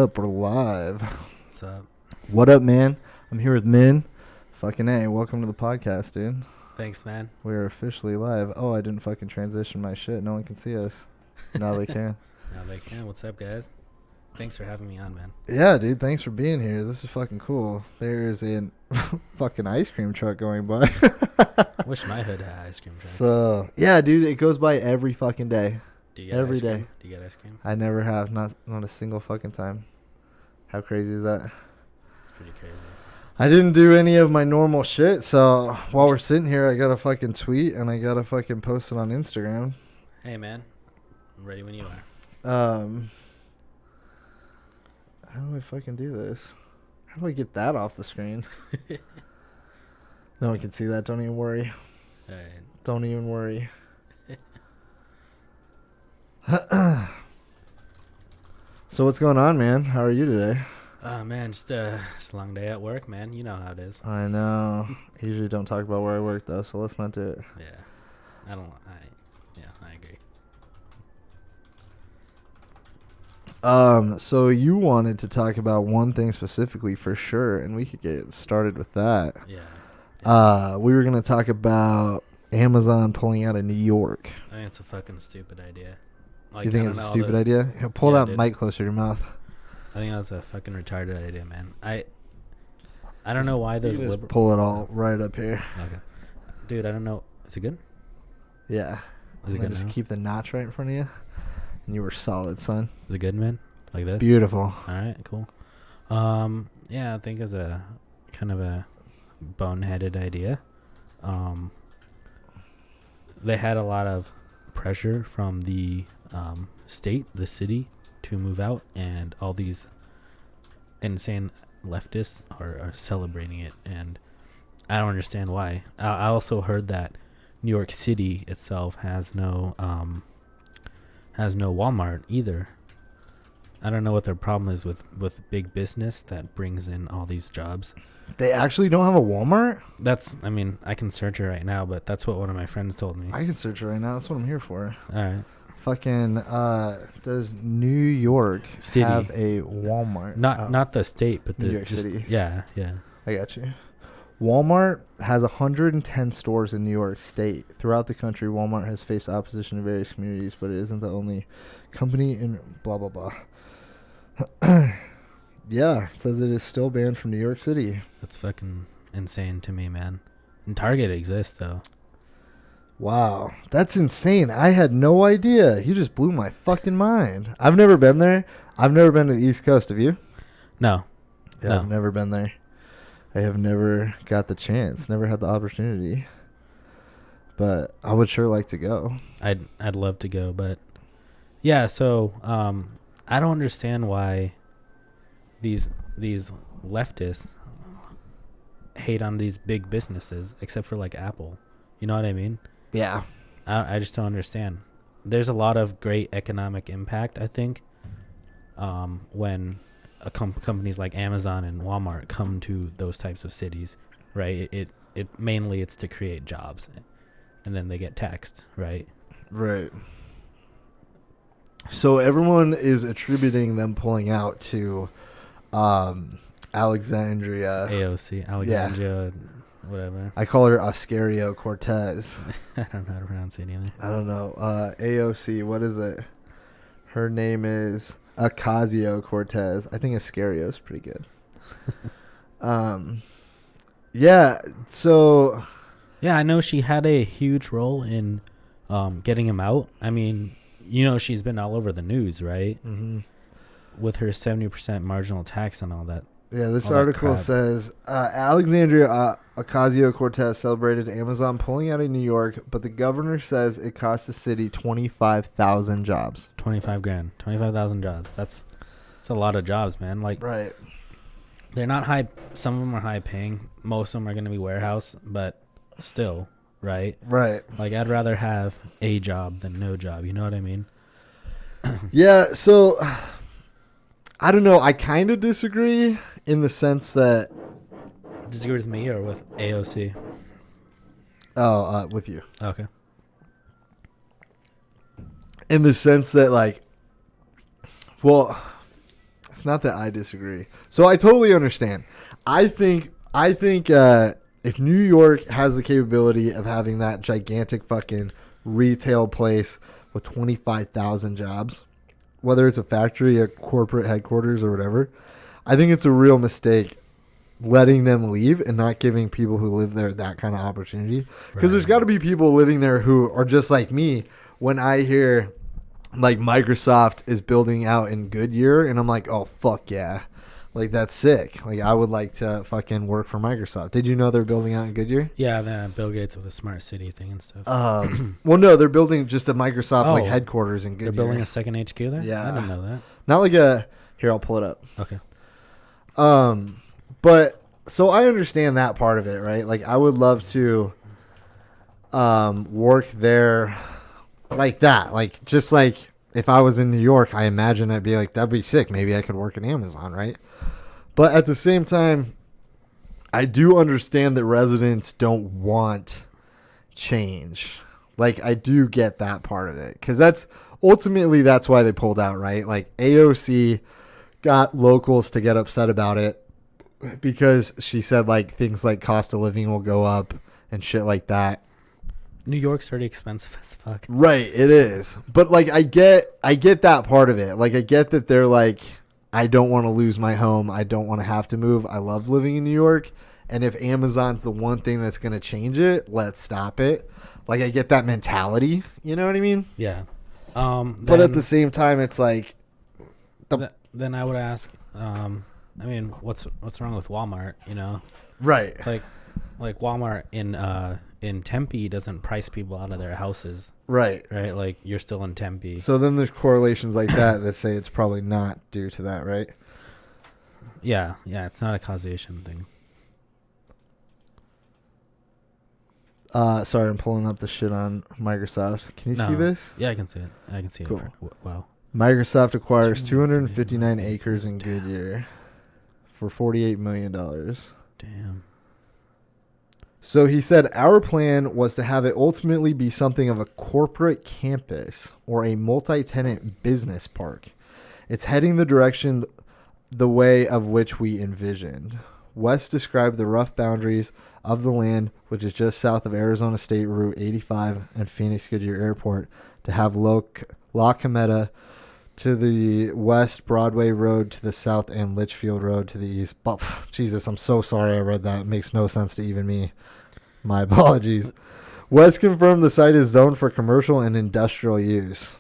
up? We're live. What's up? What up, man? I'm here with Min. Fucking A. Welcome to the podcast, dude. Thanks, man. We're officially live. Oh, I didn't fucking transition my shit. No one can see us. Now they can. Now they can. What's up, guys? Thanks for having me on, man. Yeah, dude. Thanks for being here. This is fucking cool. There's a fucking ice cream truck going by. Wish my hood had ice cream trucks. So, yeah, dude. It goes by every fucking day. Do you get every ice cream? day. Do you get ice cream? I never have. Not a single fucking time. How crazy is that? It's pretty crazy. I didn't do any of my normal shit, so while we're sitting here, I got to fucking tweet and I got to fucking post it on Instagram. Hey, man. I'm ready when you are. How do I fucking do this? How do I get that off the screen? No one can see that. Don't even worry. All right. Don't even worry. So what's going on, man? How are you today? Man, just a long day at work, man. You know how it is. I know. I usually don't talk about where I work, though, so let's not do it. Yeah. I agree. So you wanted to talk about one thing specifically for sure, and we could get started with that. Yeah. We were gonna talk about Amazon pulling out of New York. I think it's a fucking stupid idea. Like, You think I it's a don't know, stupid idea? Yeah, pull Yeah, that dude. mic closer to your mouth. I think that was a fucking retarded idea, man. I don't know why those You just pull it all right up here. Okay. Dude, I don't know. Is it good? Yeah. Is it And then good just now? keep the notch right in front of you, and you were solid, son. Is it good, man? Like this? Beautiful. All right, cool. Yeah, I think it's a kind of a boneheaded idea. They had a lot of pressure from the state, the city, to move out, and all these insane leftists are celebrating it, and I don't understand why. I also heard that New York City itself has no Walmart either. I don't know what their problem is with big business that brings in all these jobs. They actually don't have a Walmart? I mean, I can search it right now, but that's what one of my friends told me. I can search it right now. That's what I'm here for. All right. Fucking, does New York City. have a Walmart? Not the state, but New the York City. Yeah. I got you. Walmart has 110 stores in New York State. Throughout the country, Walmart has faced opposition in various communities, but it isn't the only company in blah, blah, blah. Yeah, it says it is still banned from New York City. That's fucking insane to me, man. And Target exists, though. Wow, that's insane. I had no idea. You just blew my fucking mind. I've never been there. I've never been to the East Coast. Have you? No. Yeah, No. I've never been there. I have never got the chance, never had the opportunity. But I would sure like to go. I'd love to go, but yeah, so I don't understand why these leftists hate on these big businesses, except for like Apple. You know what I mean? Yeah. I just don't understand. There's a lot of great economic impact, I think, when companies like Amazon and Walmart come to those types of cities, right? It mainly it's to create jobs, and then they get taxed, right? Right. So everyone is attributing them pulling out to Alexandria. AOC, Alexandria, whatever. I call her Ocasio-Cortez. I don't know how to pronounce it either. I don't know. AOC, what is it? Her name is Ocasio-Cortez. I think Iscario is pretty good. Yeah, so... Yeah, I know she had a huge role in getting him out. I mean, you know, she's been all over the news, right? Mm-hmm. With her 70% marginal tax and all that. Yeah, this all that article crap. says Alexandria Ocasio-Cortez celebrated Amazon pulling out of New York, but the governor says it cost the city 25,000 jobs. 25 grand, 25,000 jobs. That's a lot of jobs, man. Like, Right. they're not high. Some of them are high paying. Most of them are going to be warehouse, but still, right? Right. Like, I'd rather have a job than no job. You know what I mean? Yeah, so I don't know. I kind of disagree in the sense that... Disagree with me or with AOC? With you. Okay. In the sense that, like, well, It's not that I disagree. So I totally understand. I think if New York has the capability of having that gigantic fucking retail place with 25,000 jobs, whether it's a factory, a corporate headquarters, or whatever, I think it's a real mistake letting them leave and not giving people who live there that kind of opportunity. Because there's got to be people living there who are just like me. When I hear like Microsoft is building out in Goodyear, and I'm like, oh fuck yeah, like that's sick. Like I would like to fucking work for Microsoft. Did you know they're building out in Goodyear? Yeah, the Bill Gates with the smart city thing and stuff. Well, no, they're building just a Microsoft like headquarters in Goodyear. They're building a second HQ there. Yeah, I didn't know that. Not like a. Here, I'll pull it up. Okay. But so I understand that part of it, right? Like I would love to work there like that. Like just like if I was in New York, I imagine I'd be like, that'd be sick. Maybe I could work at Amazon, right? But at the same time, I do understand that residents don't want change. Like I do get that part of it. Because that's why they pulled out, right? Like AOC got locals to get upset about it because she said like things like cost of living will go up and shit like that. New York's already expensive as fuck. Right, it is. But like I get that part of it. Like I get that they're like, I don't want to lose my home. I don't want to have to move. I love living in New York. And if Amazon's the one thing that's going to change it, let's stop it. Like I get that mentality. You know what I mean? Yeah. But at the same time, it's like, then I would ask, I mean, what's wrong with Walmart? You know, right? Like Walmart in Tempe doesn't price people out of their houses, right? Like you're still in Tempe. So then there's correlations like that say it's probably not due to that, right? Yeah, it's not a causation thing. Sorry, I'm pulling up the shit on Microsoft. Can you see this? Yeah, I can see it. Cool. Wow. Microsoft acquires 259 acres in Goodyear for $48 million. Damn. So he said, our plan was to have it ultimately be something of a corporate campus or a multi-tenant business park. It's heading the way of which we envisioned. West described the rough boundaries of the land, which is just south of Arizona State Route 85 and Phoenix Goodyear Airport, to have La Cometa to the west, Broadway Road to the south, and Litchfield Road to the east. But, Jesus, I'm so sorry I read that. It makes no sense to even me. My apologies. West confirmed the site is zoned for commercial and industrial use.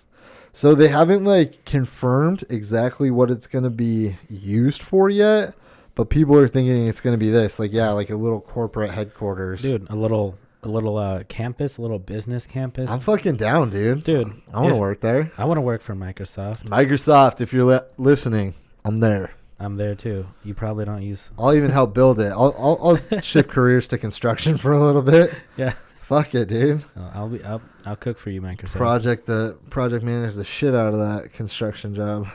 So they haven't, like, confirmed exactly what it's going to be used for yet, but people are thinking it's going to be this. Like, yeah, like a little corporate headquarters. Dude, a little campus, a little business campus. I'm fucking down, dude. Dude, I want to work there. I want to work for Microsoft. Microsoft, if you're listening, I'm there. I'm there too. You probably don't use. I'll even help build it. I'll shift careers to construction for a little bit. Yeah. Fuck it, dude. I'll cook for you, Microsoft. Project manage the shit out of that construction job.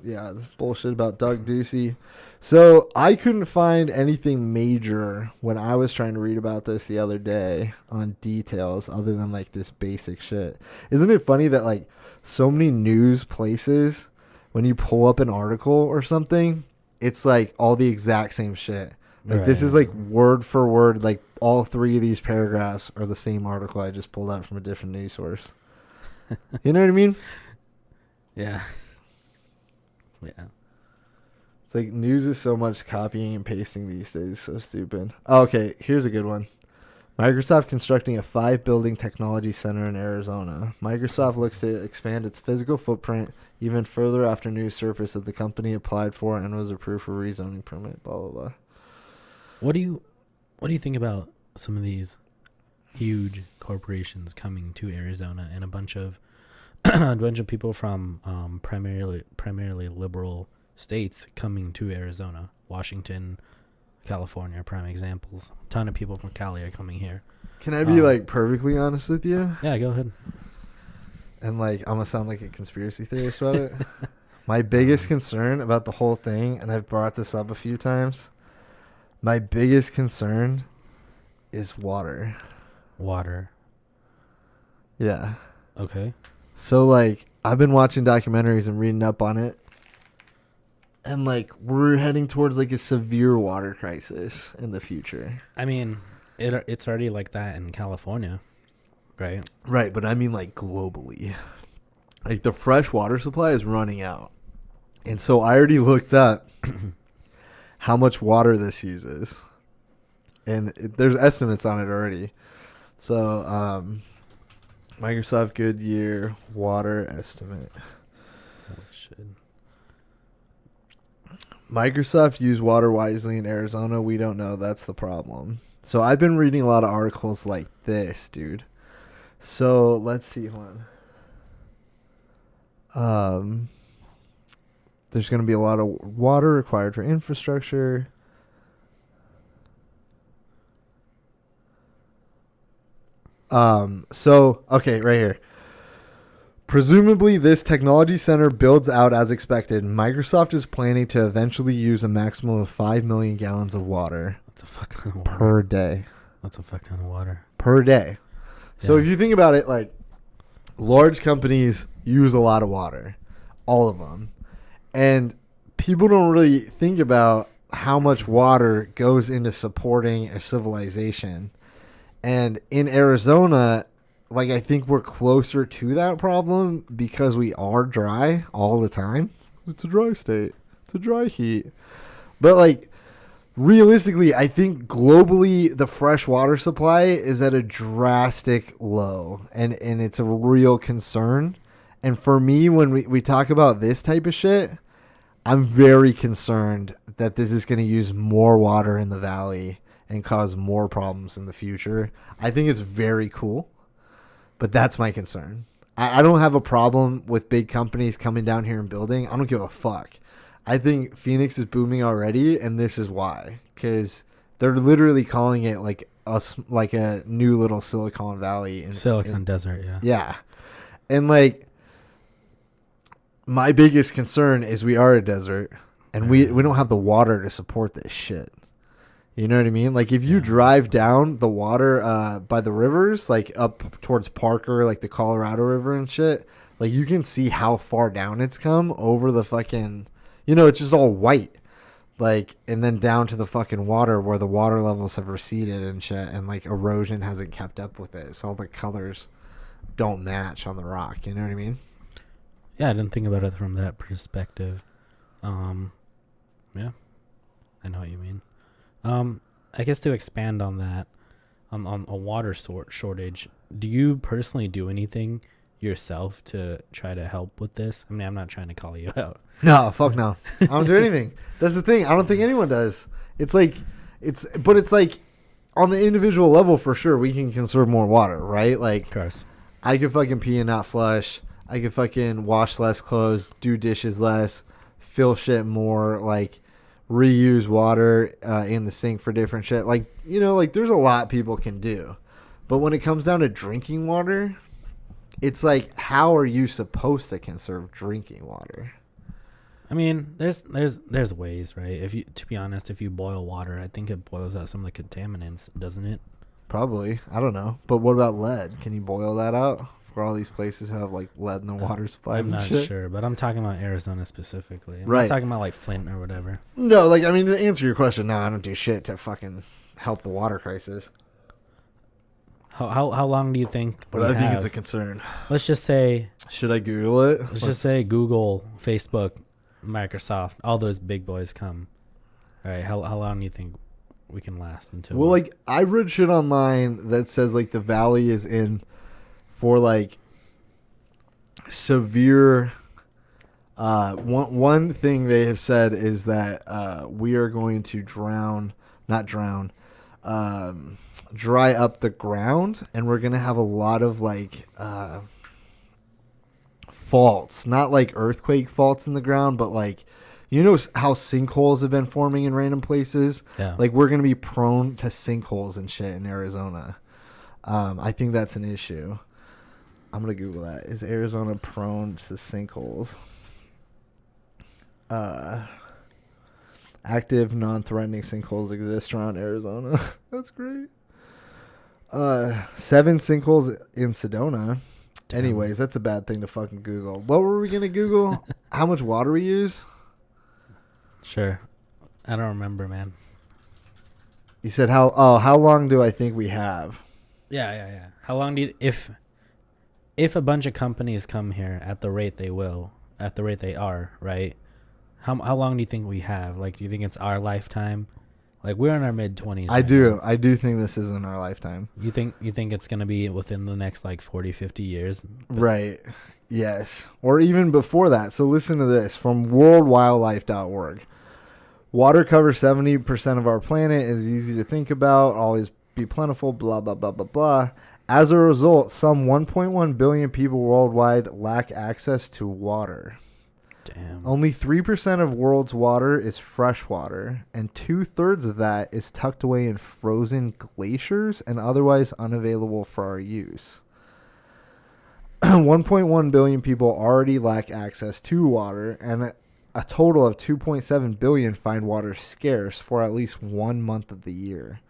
Yeah, this bullshit about Doug Ducey. So I couldn't find anything major when I was trying to read about this the other day on details other than like this basic shit. Isn't it funny that like so many news places, when you pull up an article or something, it's like all the exact same shit. Like This is like word for word, like all three of these paragraphs are the same article I just pulled out from a different news source. You know what I mean? Yeah. Yeah. It's like news is so much copying and pasting these days. So stupid. Oh, okay, here's a good one. Microsoft constructing a 5-building technology center in Arizona. Microsoft looks to expand its physical footprint even further after news surfaced that the company applied for and was approved for rezoning permit. Blah blah blah. What do you think about some of these huge corporations coming to Arizona and a bunch of people from primarily liberal states coming to Arizona? Washington, California, prime examples. A ton of people from Cali are coming here. Can I be like perfectly honest with you? Yeah, go ahead. And like I'm gonna sound like a conspiracy theorist about it. My biggest concern about the whole thing, and I've brought this up a few times, my biggest concern is water. Water. Yeah. Okay. So like I've been watching documentaries and reading up on it. And like we're heading towards like a severe water crisis in the future. I mean, it's already like that in California, right? Right, but I mean like globally. Like the fresh water supply is running out. And so I already looked up how much water this uses. And there's estimates on it already. So Microsoft Goodyear water estimate. Oh shit. Microsoft used water wisely in Arizona. We don't know. That's the problem. So I've been reading a lot of articles like this, dude. So let's see one. There's going to be a lot of water required for infrastructure. So okay, right here. Presumably, this technology center builds out as expected. Microsoft is planning to eventually use a maximum of 5 million gallons of water. That's a fuck ton of water. Per day. That's a fuck ton of water. Per day. So Yeah. if you think about it, like, large companies use a lot of water. All of them. And people don't really think about how much water goes into supporting a civilization. And in Arizona, like, I think we're closer to that problem because we are dry all the time. It's a dry state. It's a dry heat. But, like, realistically, I think globally the fresh water supply is at a drastic low. And it's a real concern. And for me, when we talk about this type of shit, I'm very concerned that this is going to use more water in the valley and cause more problems in the future. I think it's very cool. But that's my concern. I don't have a problem with big companies coming down here and building. I don't give a fuck. I think Phoenix is booming already, and this is why. Because they're literally calling it like a new little Silicon Valley. Silicon Desert, yeah. Yeah. And like, my biggest concern is we are a desert, and we don't have the water to support this shit. You know what I mean? Like, if you drive down the water by the rivers, like up towards Parker, like the Colorado River and shit, like you can see how far down it's come over the fucking, it's just all white. Like, and then down to the fucking water where the water levels have receded and shit, and like erosion hasn't kept up with it. So all the colors don't match on the rock. You know what I mean? Yeah, I didn't think about it from that perspective. Yeah, I know what you mean. I guess to expand on that, on a water shortage, do you personally do anything yourself to try to help with this? I mean, I'm not trying to call you out. No, fuck no. I don't do anything. That's the thing. I don't think anyone does. It's like on the individual level for sure we can conserve more water, right? Like, Of course. I could fucking pee and not flush. I could fucking wash less clothes, do dishes less, fill shit more, like reuse water in the sink for different shit. Like, like there's a lot people can do. But when it comes down to drinking water, it's like, how are you supposed to conserve drinking water? I mean, there's ways, right? To be honest, if you boil water, I think it boils out some of the contaminants, doesn't it? Probably. I don't know. But what about lead? Can you boil that out? For all these places who have like lead in the water supplies I'm and not shit? sure, but I'm talking about Arizona specifically. I'm Right. not talking about like Flint or whatever. No, like, I mean, to answer your question, no, I don't do shit to fucking help the water crisis. How long do you think? But I think it's a concern. Let's just say. Should I Google it? Let's just say Google, Facebook, Microsoft, all those big boys come. All right, how long do you think we can last until? Well, like, I read shit online that says like the valley is in for like severe. One thing they have said is that we are going to dry up the ground, and we're gonna have a lot of like faults, not like earthquake faults in the ground, but like, how sinkholes have been forming in random places. Yeah. Like, we're gonna be prone to sinkholes and shit in Arizona. I think that's an issue. I'm gonna Google that. Is Arizona prone to sinkholes? Active, non-threatening sinkholes exist around Arizona. That's great. 7 sinkholes in Sedona. Damn. Anyways, that's a bad thing to fucking Google. What were we gonna Google? How much water we use? Sure. I don't remember, man. You said how long do I think we have? Yeah. How long do you if a bunch of companies come here at the rate they will, at the rate they are, right? How long do you think we have? Like, do you think it's our lifetime? Like, we're in our mid-20s. I do think this is in our lifetime. You think it's going to be within the next like 40, 50 years? Right. Yes. Or even before that. So listen to this from worldwildlife.org. Water covers 70% of our planet. Is easy to think about. Always be plentiful. Blah, blah, blah, blah, blah. As a result, some 1.1 billion people worldwide lack access to water. Damn. Only 3% of world's water is fresh water, and 2/3 of that is tucked away in frozen glaciers and otherwise unavailable for our use. 1.1 billion people already lack access to water, and a total of 2.7 billion find water scarce for at least 1 month of the year.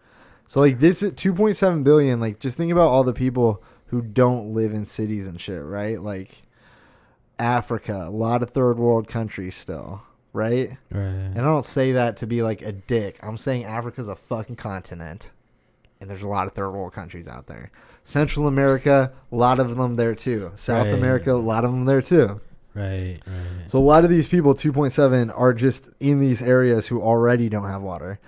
So, like, this is 2.7 billion. Like, just think about all the people who don't live in cities and shit, right? Like, Africa, a lot of third world countries still, right? Right. And I don't say that to be like a dick. I'm saying Africa's a fucking continent, and there's a lot of third world countries out there. Central America, a lot of them there too. South America, a lot of them there too. Right. So a lot of these people, 2.7, are just in these areas who already don't have water.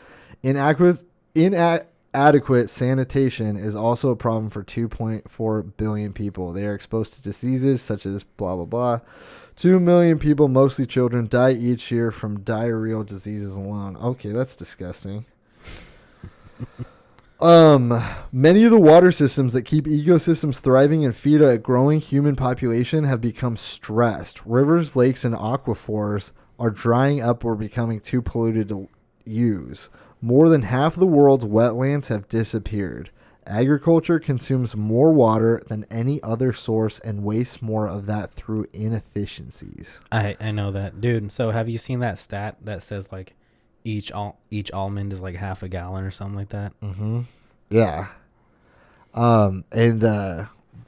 Inadequate sanitation is also a problem for 2.4 billion people. They are exposed to diseases such as blah, blah, blah. 2 million people, mostly children, die each year from diarrheal diseases alone. Okay, that's disgusting. Many of the water systems that keep ecosystems thriving and feed a growing human population have become stressed. Rivers, lakes, and aquifers are drying up or becoming too polluted to use. More than half of the world's wetlands have disappeared. Agriculture consumes more water than any other source and wastes more of that through inefficiencies. I know that, dude. So have you seen that stat that says like each almond is like half a gallon or something like that? Mm-hmm. Yeah.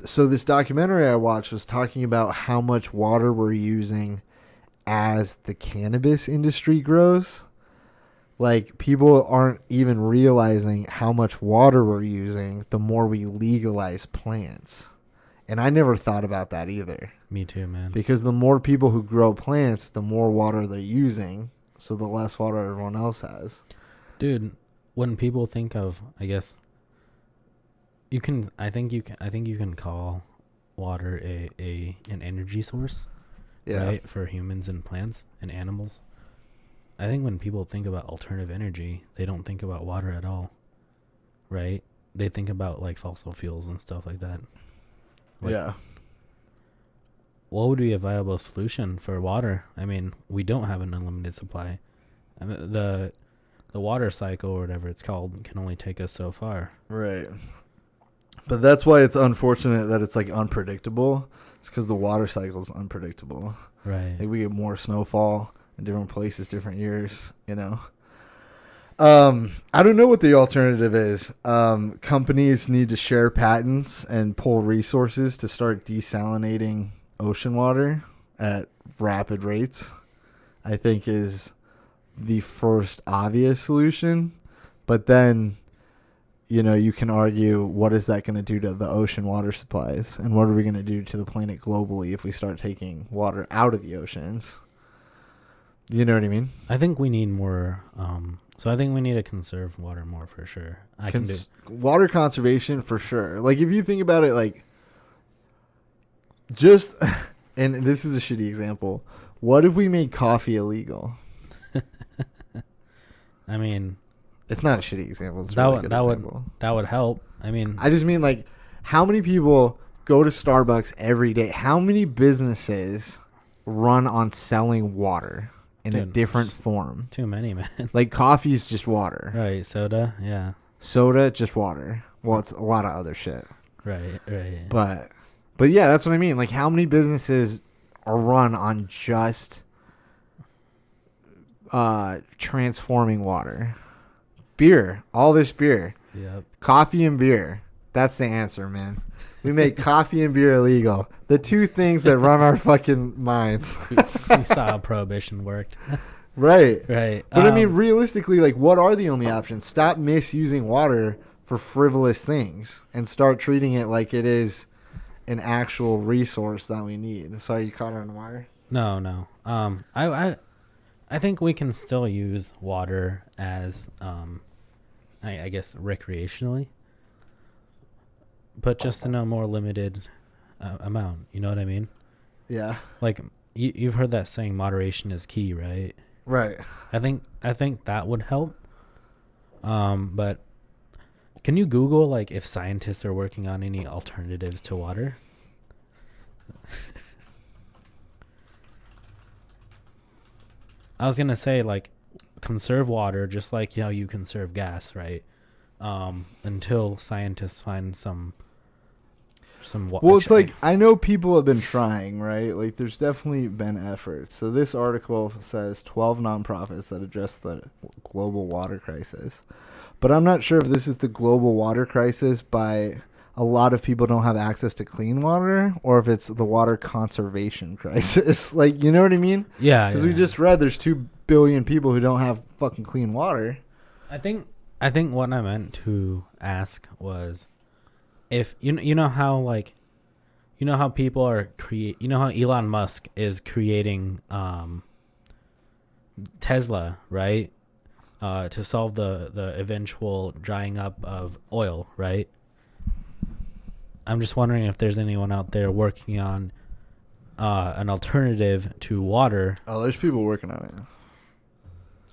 So this documentary I watched was talking about how much water we're using as the cannabis industry grows. Like, people aren't even realizing how much water we're using the more we legalize plants. And I never thought about that either. Me too, man. Because the more people who grow plants, the more water they're using, so the less water everyone else has. Dude, when people think of, I guess, I think you can call water an energy source, Yeah. right, for humans and plants and animals. I think when people think about alternative energy, they don't think about water at all, right? They think about like fossil fuels and stuff like that. Like, Yeah. what would be a viable solution for water? I mean, we don't have an unlimited supply. I mean, the water cycle or whatever it's called can only take us so far. Right. But that's why it's unfortunate that it's like unpredictable. It's because the water cycle is unpredictable. Right. Like, we get more snowfall in different places, different years, you know. I don't know what the alternative is. Companies need to share patents and pull resources to start desalinating ocean water at rapid rates, I think, is the first obvious solution. But then, you know, you can argue, what is that going to do to the ocean water supplies? And what are we going to do to the planet globally if we start taking water out of the oceans? You know what I mean? I think we need more. So I think we need to conserve water more for sure. Water conservation for sure. Like, if you think about it, like, just, and this is a shitty example. What if we made coffee illegal? I mean, it's not a shitty example. It's a really good example. That would help. I mean, I just mean, like, how many people go to Starbucks every day? How many businesses run on selling water in a different form? Too many, man. Like, coffee's just water. Right, soda, yeah. Soda, just water. Well, it's a lot of other shit. Right. But yeah, that's what I mean. Like, how many businesses are run on just transforming water? Beer. All this beer. Yep. Coffee and beer. That's the answer, man. We make coffee and beer illegal. The two things that run our fucking minds. We saw how prohibition worked. Right. Right. But I mean, realistically, like, what are the only options? Stop misusing water for frivolous things and start treating it like it is an actual resource that we need. Sorry, you caught it on the wire? No. I think we can still use water as, I guess, recreationally, but just in a more limited amount. You know what I mean? Yeah. Like you've heard that saying, moderation is key, right? Right. I think that would help. But can you Google like if scientists are working on any alternatives to water? I was gonna say like conserve water just like how you conserve gas, right? Until scientists find some Well, it's like, I know people have been trying, right? Like, there's definitely been efforts. So this article says 12 nonprofits that address the global water crisis. But I'm not sure if this is the global water crisis by a lot of people don't have access to clean water, or if it's the water conservation crisis. Like, you know what I mean? Yeah. Because we just read there's 2 billion people who don't have fucking clean water. I think what I meant to ask was, if you know how people are how Elon Musk is creating Tesla, right? To solve the eventual drying up of oil, right? I'm just wondering if there's anyone out there working on an alternative to water. Oh, there's people working on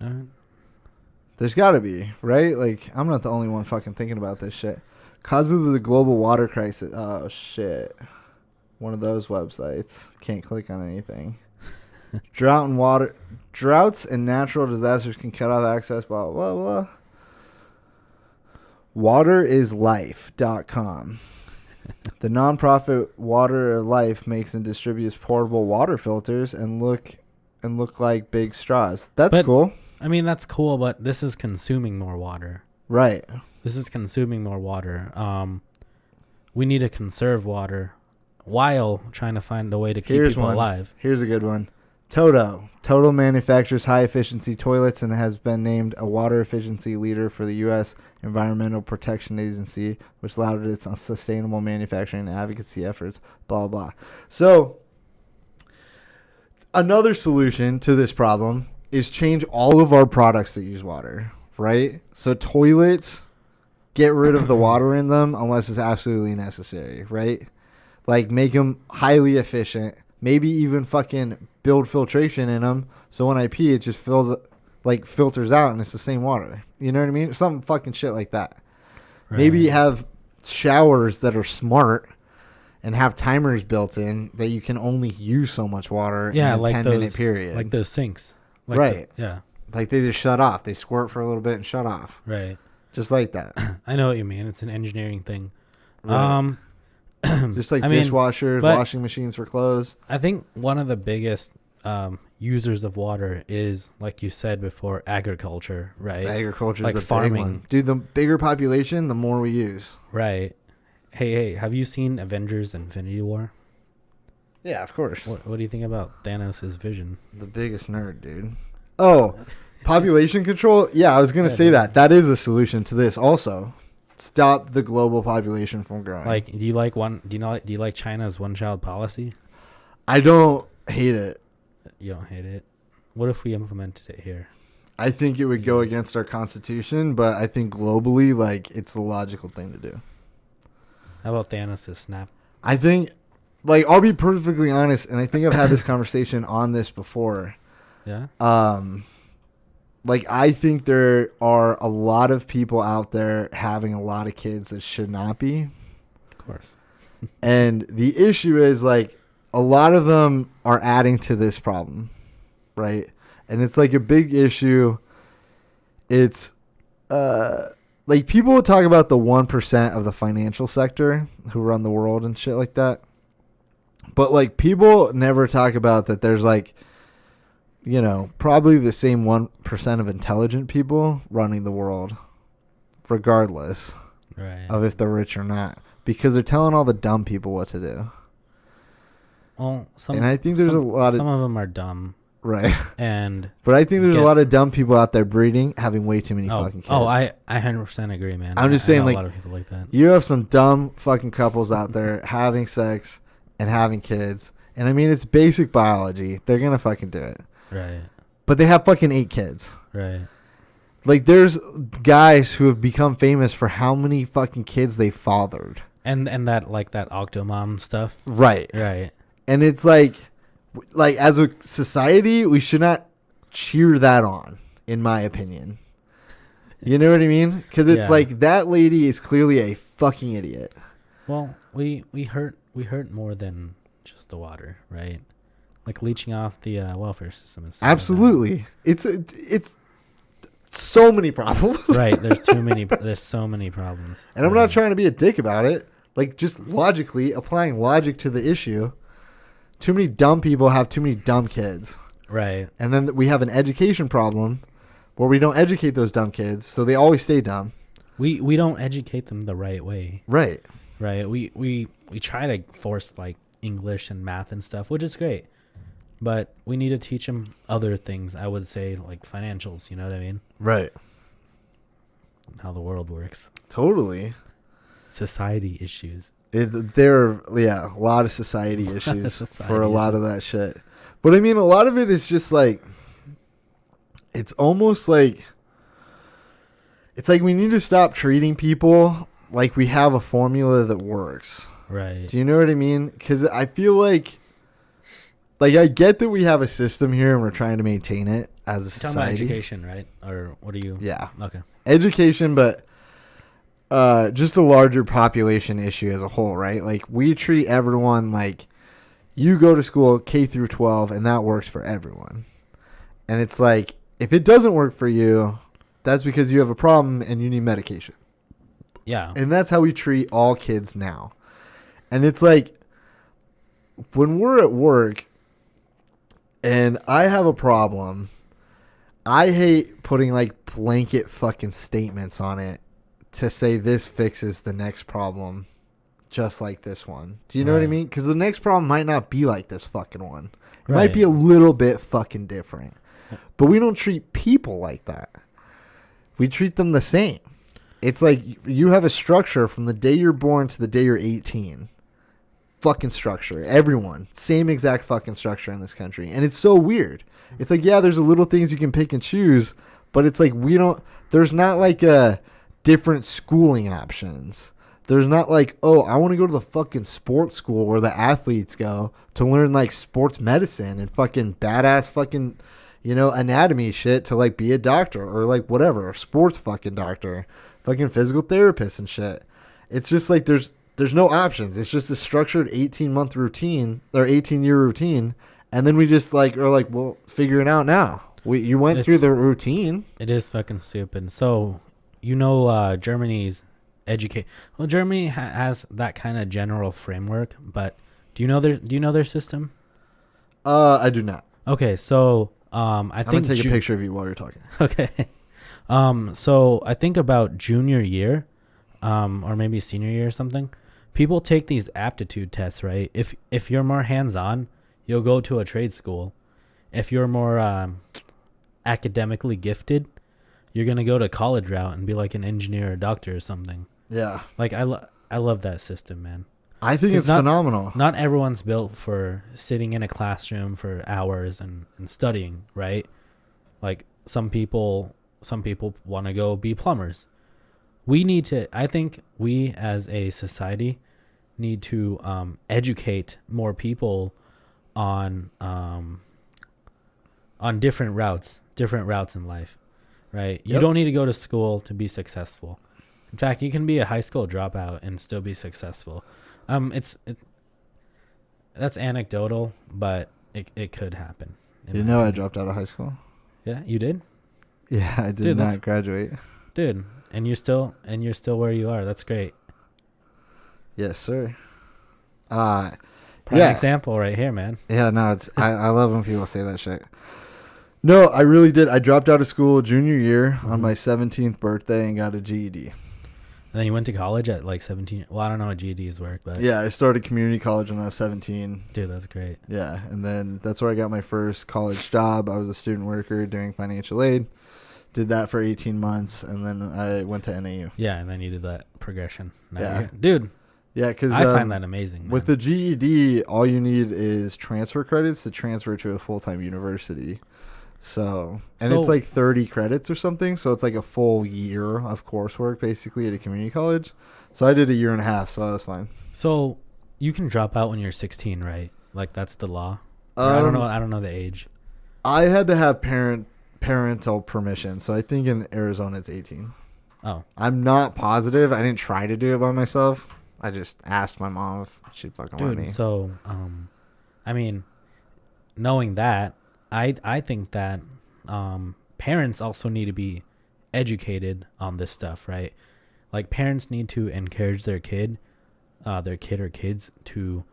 it. There's got to be, right? Like, I'm not the only one fucking thinking about this shit. Cause of the global water crisis. Oh, shit. One of those websites. Can't click on anything. Droughts and natural disasters can cut off access, blah, blah, blah. Waterislife.com. The nonprofit Water Life makes and distributes portable water filters and look like big straws. That's cool. I mean, that's cool, but this is consuming more water. Right. This is consuming more water. We need to conserve water while trying to find a way to keep people alive. Here's a good one. Total manufactures high-efficiency toilets and has been named a water efficiency leader for the U.S. Environmental Protection Agency, which lauded its sustainable manufacturing and advocacy efforts, blah, blah. So, another solution to this problem is change all of our products that use water, right? So, toilets, get rid of the water in them unless it's absolutely necessary, right? Like, make them highly efficient. Maybe even fucking build filtration in them, so when I pee, it just filters out, and it's the same water. You know what I mean? Some fucking shit like that. Right. Maybe have showers that are smart and have timers built in that you can only use so much water in a like 10-minute period. Like those sinks. Right. Yeah. Like they just shut off. They squirt for a little bit and shut off. Right. Just like that. I know what you mean. It's an engineering thing. Right. Just like dishwashers, washing machines for clothes. I think one of the biggest users of water is, like you said before, agriculture, right? Agriculture like is a farming. Big one. Dude, the bigger population, the more we use. Right. Hey, have you seen Avengers Infinity War? Yeah, of course. What do you think about Thanos' vision? The biggest nerd, dude. Oh, population control? Yeah, I was going to say that. That is a solution to this also. Stop the global population from growing. Like, do you like China's one-child policy? I don't hate it. You don't hate it? What if we implemented it here? I think it would go against our constitution, but I think globally, like, it's the logical thing to do. How about Thanos' snap? I think, like, I'll be perfectly honest, and I think I've had this conversation on this before. Yeah? Like, I think there are a lot of people out there having a lot of kids that should not be. Of course. And the issue is, like, a lot of them are adding to this problem, right? And it's, like, a big issue. It's, like, people will talk about the 1% of the financial sector who run the world and shit like that. But, like, people never talk about that there's, like, you know, probably the same 1% of intelligent people running the world, regardless. Right. of if they're rich or not, because they're telling all the dumb people what to do. Well, And I think there's a lot some of of them are dumb, right, and but I think there's a lot of dumb people out there breeding, having way too many fucking kids. I 100% agree, man. I'm just I saying, know like, a lot of people like that. you have some dumb fucking couples out there having sex and having kids, and I mean it's basic biology. They're gonna fucking do it, Right. but they have fucking 8 kids. Right. Like, there's guys who have become famous for how many fucking kids they fathered. And that like that Octomom stuff. Right. Right. And it's like as a society, we should not cheer that on, in my opinion. You know what I mean? Because it's Yeah. like, that lady is clearly a fucking idiot. Well, we hurt more than just the water, right? Like leeching off the welfare system and stuff. Absolutely. It's so many problems. Right. There's so many problems. And I'm not trying to be a dick about it. Like, just logically, applying logic to the issue. Too many dumb people have too many dumb kids. Right. And then we have an education problem where we don't educate those dumb kids, so they always stay dumb. We don't educate them the right way. Right. Right. We try to force like English and math and stuff, which is great. But we need to teach them other things. I would say like financials, you know what I mean? Right. How the world works. Totally. Society issues. There are, a lot of society issues Society for a lot of that shit. But I mean, a lot of it is just like, it's almost like, it's like we need to stop treating people like we have a formula that works. Right. Do you know what I mean? Because I feel like I get that we have a system here and we're trying to maintain it as a You're society. talking about education, right? Or what are you? Yeah. Okay. Education, but just a larger population issue as a whole, right? Like, we treat everyone like you go to school K through 12 and that works for everyone. And it's like, if it doesn't work for you, that's because you have a problem and you need medication. Yeah. And that's how we treat all kids now. And it's like, when we're at work and I have a problem, I hate putting like blanket fucking statements on it to say this fixes the next problem just like this one. Do you know what I mean? Because the next problem might not be like this fucking one. It might be a little bit fucking different. But we don't treat people like that. We treat them the same. It's like you have a structure from the day you're born to the day you're 18. Fucking structure. Everyone. Same exact fucking structure in this country. And it's so weird. It's like, yeah, there's a little things you can pick and choose, but it's like there's not like a different schooling options. There's not like, oh, I want to go to the fucking sports school where the athletes go to learn like sports medicine and fucking badass fucking, anatomy shit to like be a doctor or like whatever, a sports fucking doctor, fucking physical therapist and shit. It's just like there's no options. It's just a structured 18-month routine or 18-year routine, and then we just are like, well, figure it out now. You went through the routine. It is fucking stupid. So, Germany's Germany has that kind of general framework, but do you know their system? I do not. Okay, so I'm gonna take a picture of you while you're talking. Okay. So I think about junior year, or maybe senior year or something. People take these aptitude tests, right? If you're more hands-on, you'll go to a trade school. If you're more academically gifted, you're gonna go to college route and be like an engineer or doctor or something. Yeah. Like I love that system, man. I think it's phenomenal. Not everyone's built for sitting in a classroom for hours and studying, right? Like some people want to go be plumbers. I think we as a society need to educate more people on different routes in life, right? You don't need to go to school to be successful. In fact, you can be a high school dropout and still be successful. That's anecdotal, but it could happen. I dropped out of high school. Yeah, you did? Yeah, I did not graduate. Dude, and you're still where you are. That's great. Yes, sir. Prime example right here, man. Yeah, no, I love when people say that shit. No, I really did. I dropped out of school junior year on my 17th birthday and got a GED. then you went to college at like 17. Well, I don't know how GEDs work, but Yeah, I started community college when I was 17. dude, that's great. Yeah, and then that's where I got my first college job. I was a student worker doing financial aid. Did that for 18 months, and then I went to NAU. Yeah, and then you did that progression. Now Yeah. you're here. Dude, Yeah, because I find that amazing, man. with the GED, all you need is transfer credits to transfer to a full-time university. So, and it's So- like 30 credits or something. So it's like a full year of coursework basically at a community college. So I did a year and a half, so that was fine. So you can drop out when you're 16, right? Like that's the law. Or I don't know. I don't know the age. I had to have parental permission. So I think in Arizona it's 18. Oh, I'm not positive. I didn't try to do it by myself. I just asked my mom if she'd fucking let me. dude. So, I mean, knowing that, I think that parents also need to be educated on this stuff, right? Like parents need to encourage their kid or kids to,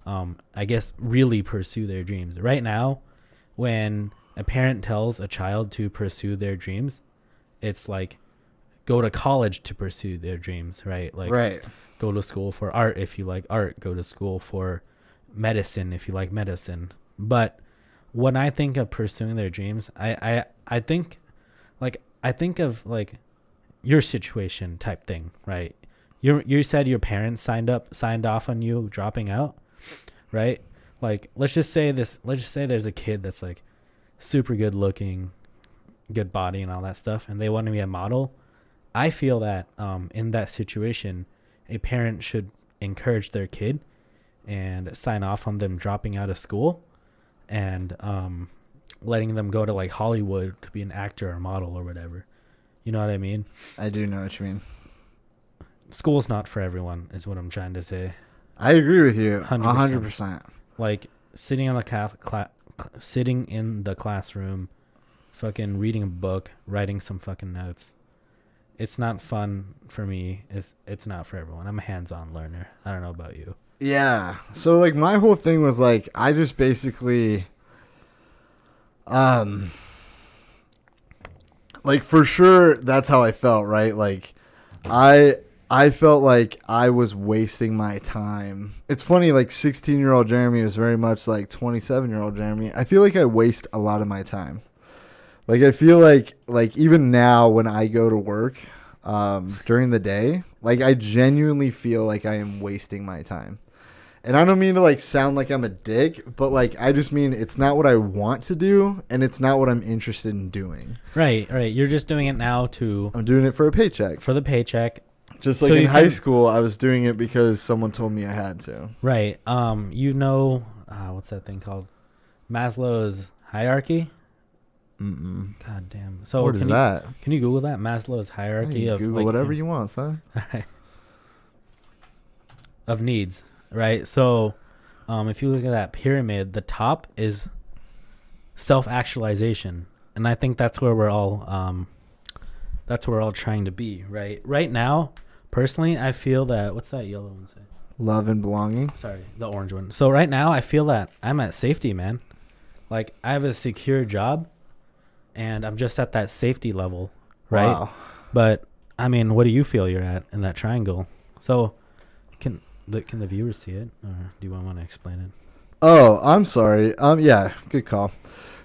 I guess, really pursue their dreams. Right now, when a parent tells a child to pursue their dreams, it's like go to college to pursue their dreams, right? Like Right. go to school for art if you like art, go to school for medicine if you like medicine. But when I think of pursuing their dreams, I think of like your situation type thing, right? You said your parents signed off on you dropping out, right? Like let's just say there's a kid that's like super good looking, good body and all that stuff, and they want to be a model. I feel that in that situation, a parent should encourage their kid and sign off on them dropping out of school and letting them go to like Hollywood to be an actor or model or whatever. You know what I mean? I do know what you mean. School's not for everyone is what I'm trying to say. I agree with you 100%. 100%. Like sitting in the classroom, fucking reading a book, writing some fucking notes. It's not fun for me. It's not for everyone. I'm a hands-on learner. I don't know about you. Yeah. So like my whole thing was like I just basically like for sure that's how I felt, right? Like I felt like I was wasting my time. It's funny, like 16-year-old Jeremy is very much like 27-year-old Jeremy. I feel like I waste a lot of my time. Like I feel like even now when I go to work during the day, like I genuinely feel like I am wasting my time. And I don't mean to like sound like I'm a dick, but like I just mean it's not what I want to do and it's not what I'm interested in doing. Right. You're just doing it now I'm doing it for a paycheck. for the paycheck. Just like So in you high can- school, I was doing it because someone told me I had to. Right. What's that thing called? Maslow's hierarchy. Mm-mm. God damn. So What is can that? you Google that Maslow's hierarchy Hey, of Google like, whatever you want, son. of needs, right? So, if you look at that pyramid, the top is self-actualization, and I think that's where we're all trying to be, right? Right now, personally, I feel that what's that yellow one say? Love and belonging. Sorry, the orange one. So right now, I feel that I'm at safety, man. Like I have a secure job, and I'm just at that safety level, right? Wow. But I mean, what do you feel you're at in that triangle? So, can the viewers see it, or do you want to explain it? Oh, I'm sorry. Yeah, good call.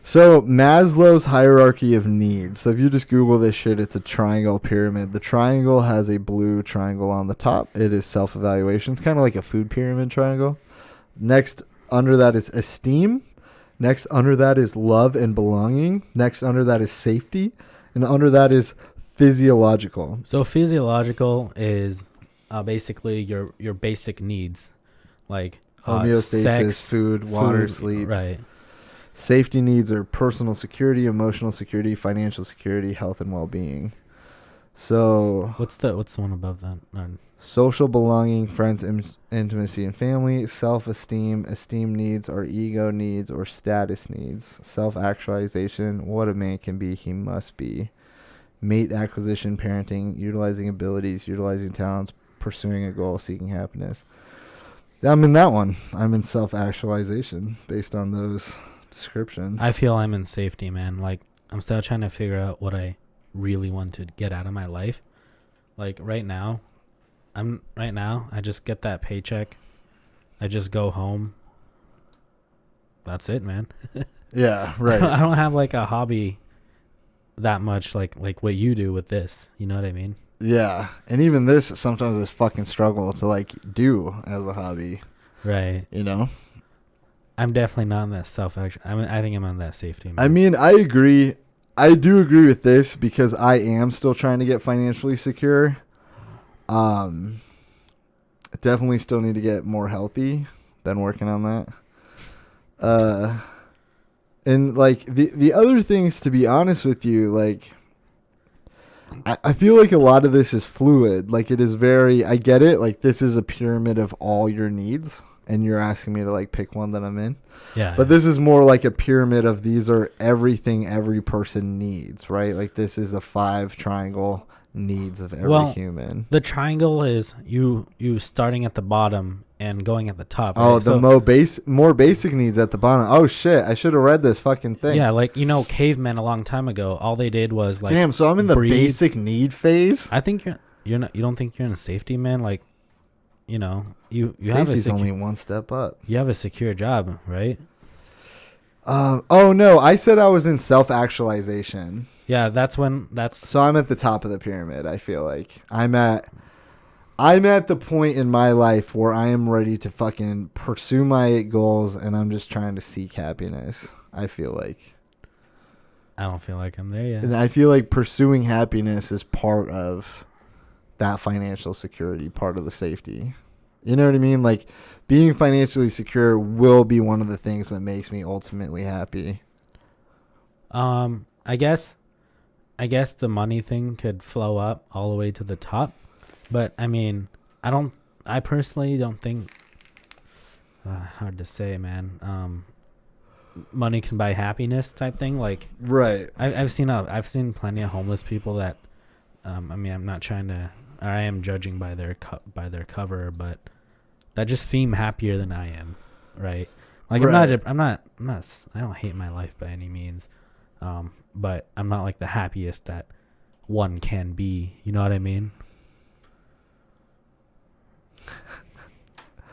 So Maslow's hierarchy of needs. So if you just Google this shit, it's a triangle pyramid. The triangle has a blue triangle on the top. It is self-evaluation. It's kind of like a food pyramid triangle. Next, under that is esteem. Next, under that is love and belonging. Next, under that is safety. And under that is physiological. So physiological is basically your basic needs, like Homeostasis, sex, food, water, sleep. Right. Safety needs are personal security, emotional security, financial security, health and well-being. So What's the one above that? social belonging, friends, intimacy, and family. Self-esteem. Esteem needs are ego needs or status needs. Self-actualization. What a man can be, he must be. Mate acquisition, parenting, utilizing abilities, utilizing talents, pursuing a goal, seeking happiness. I'm in that one. I'm in self-actualization based on those descriptions. I feel I'm in safety, man. Like I'm still trying to figure out what I really want to get out of my life. Like right now, I'm right now. I just get that paycheck. I just go home. That's it, man. Yeah, right. I don't have like a hobby that much like what you do with this. You know what I mean? Yeah, and even this sometimes is fucking struggle to like do as a hobby. Right. You know. I'm definitely not on that self-action. I think I'm on that safety. Man. I mean, I agree. I do agree with this because I am still trying to get financially secure. Definitely still need to get more healthy. Been working on that. And like the other things, to be honest with you, like I feel like a lot of this is fluid. Like it is very, I get it. Like this is a pyramid of all your needs, and you're asking me to like pick one that I'm in. Yeah. But this is more like a pyramid of these are everything every person needs, right? Like this is the 5 triangle needs of every human. The triangle is you starting at the bottom and going at the top. Oh, right? the more basic needs at the bottom. Oh shit! I should have read this fucking thing. Yeah, like cavemen a long time ago. All they did was like. Damn. So I'm in the breathe. basic need phase. I think you're not. You don't think you're in safety, man? Like, you have Safety's only one step up. You have a secure job, right? Oh no! I said I was in self-actualization. Yeah, that's. So I'm at the top of the pyramid. I feel like I'm at the point in my life where I am ready to fucking pursue my goals, and I'm just trying to seek happiness. I feel like. I don't feel like I'm there yet. And I feel like pursuing happiness is part of that financial security, part of the safety. You know what I mean? Like being financially secure will be one of the things that makes me ultimately happy. I guess the money thing could flow up all the way to the top, but I mean, I personally don't think. Hard to say, man. Money can buy happiness type thing. Like, right. I've seen plenty of homeless people that. I mean, I'm not trying to. Or I am judging by their cover, but that just seem happier than I am, right? Like right. I'm not. I don't hate my life by any means, but I'm not like the happiest that one can be. You know what I mean?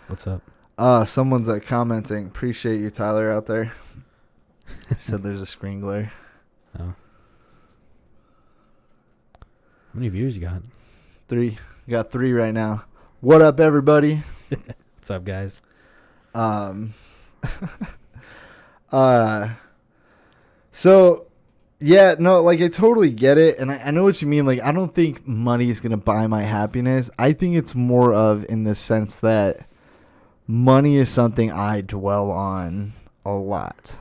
What's up? Someone's commenting. Appreciate you, Tyler, out there. Said there's a screen glare. Oh. How many views you got? 3. Got 3 right now. What up, everybody? What's up, guys? So, yeah, no, like, I totally get it, and I know what you mean. Like, I don't think money is going to buy my happiness. I think it's more of in the sense that money is something I dwell on a lot,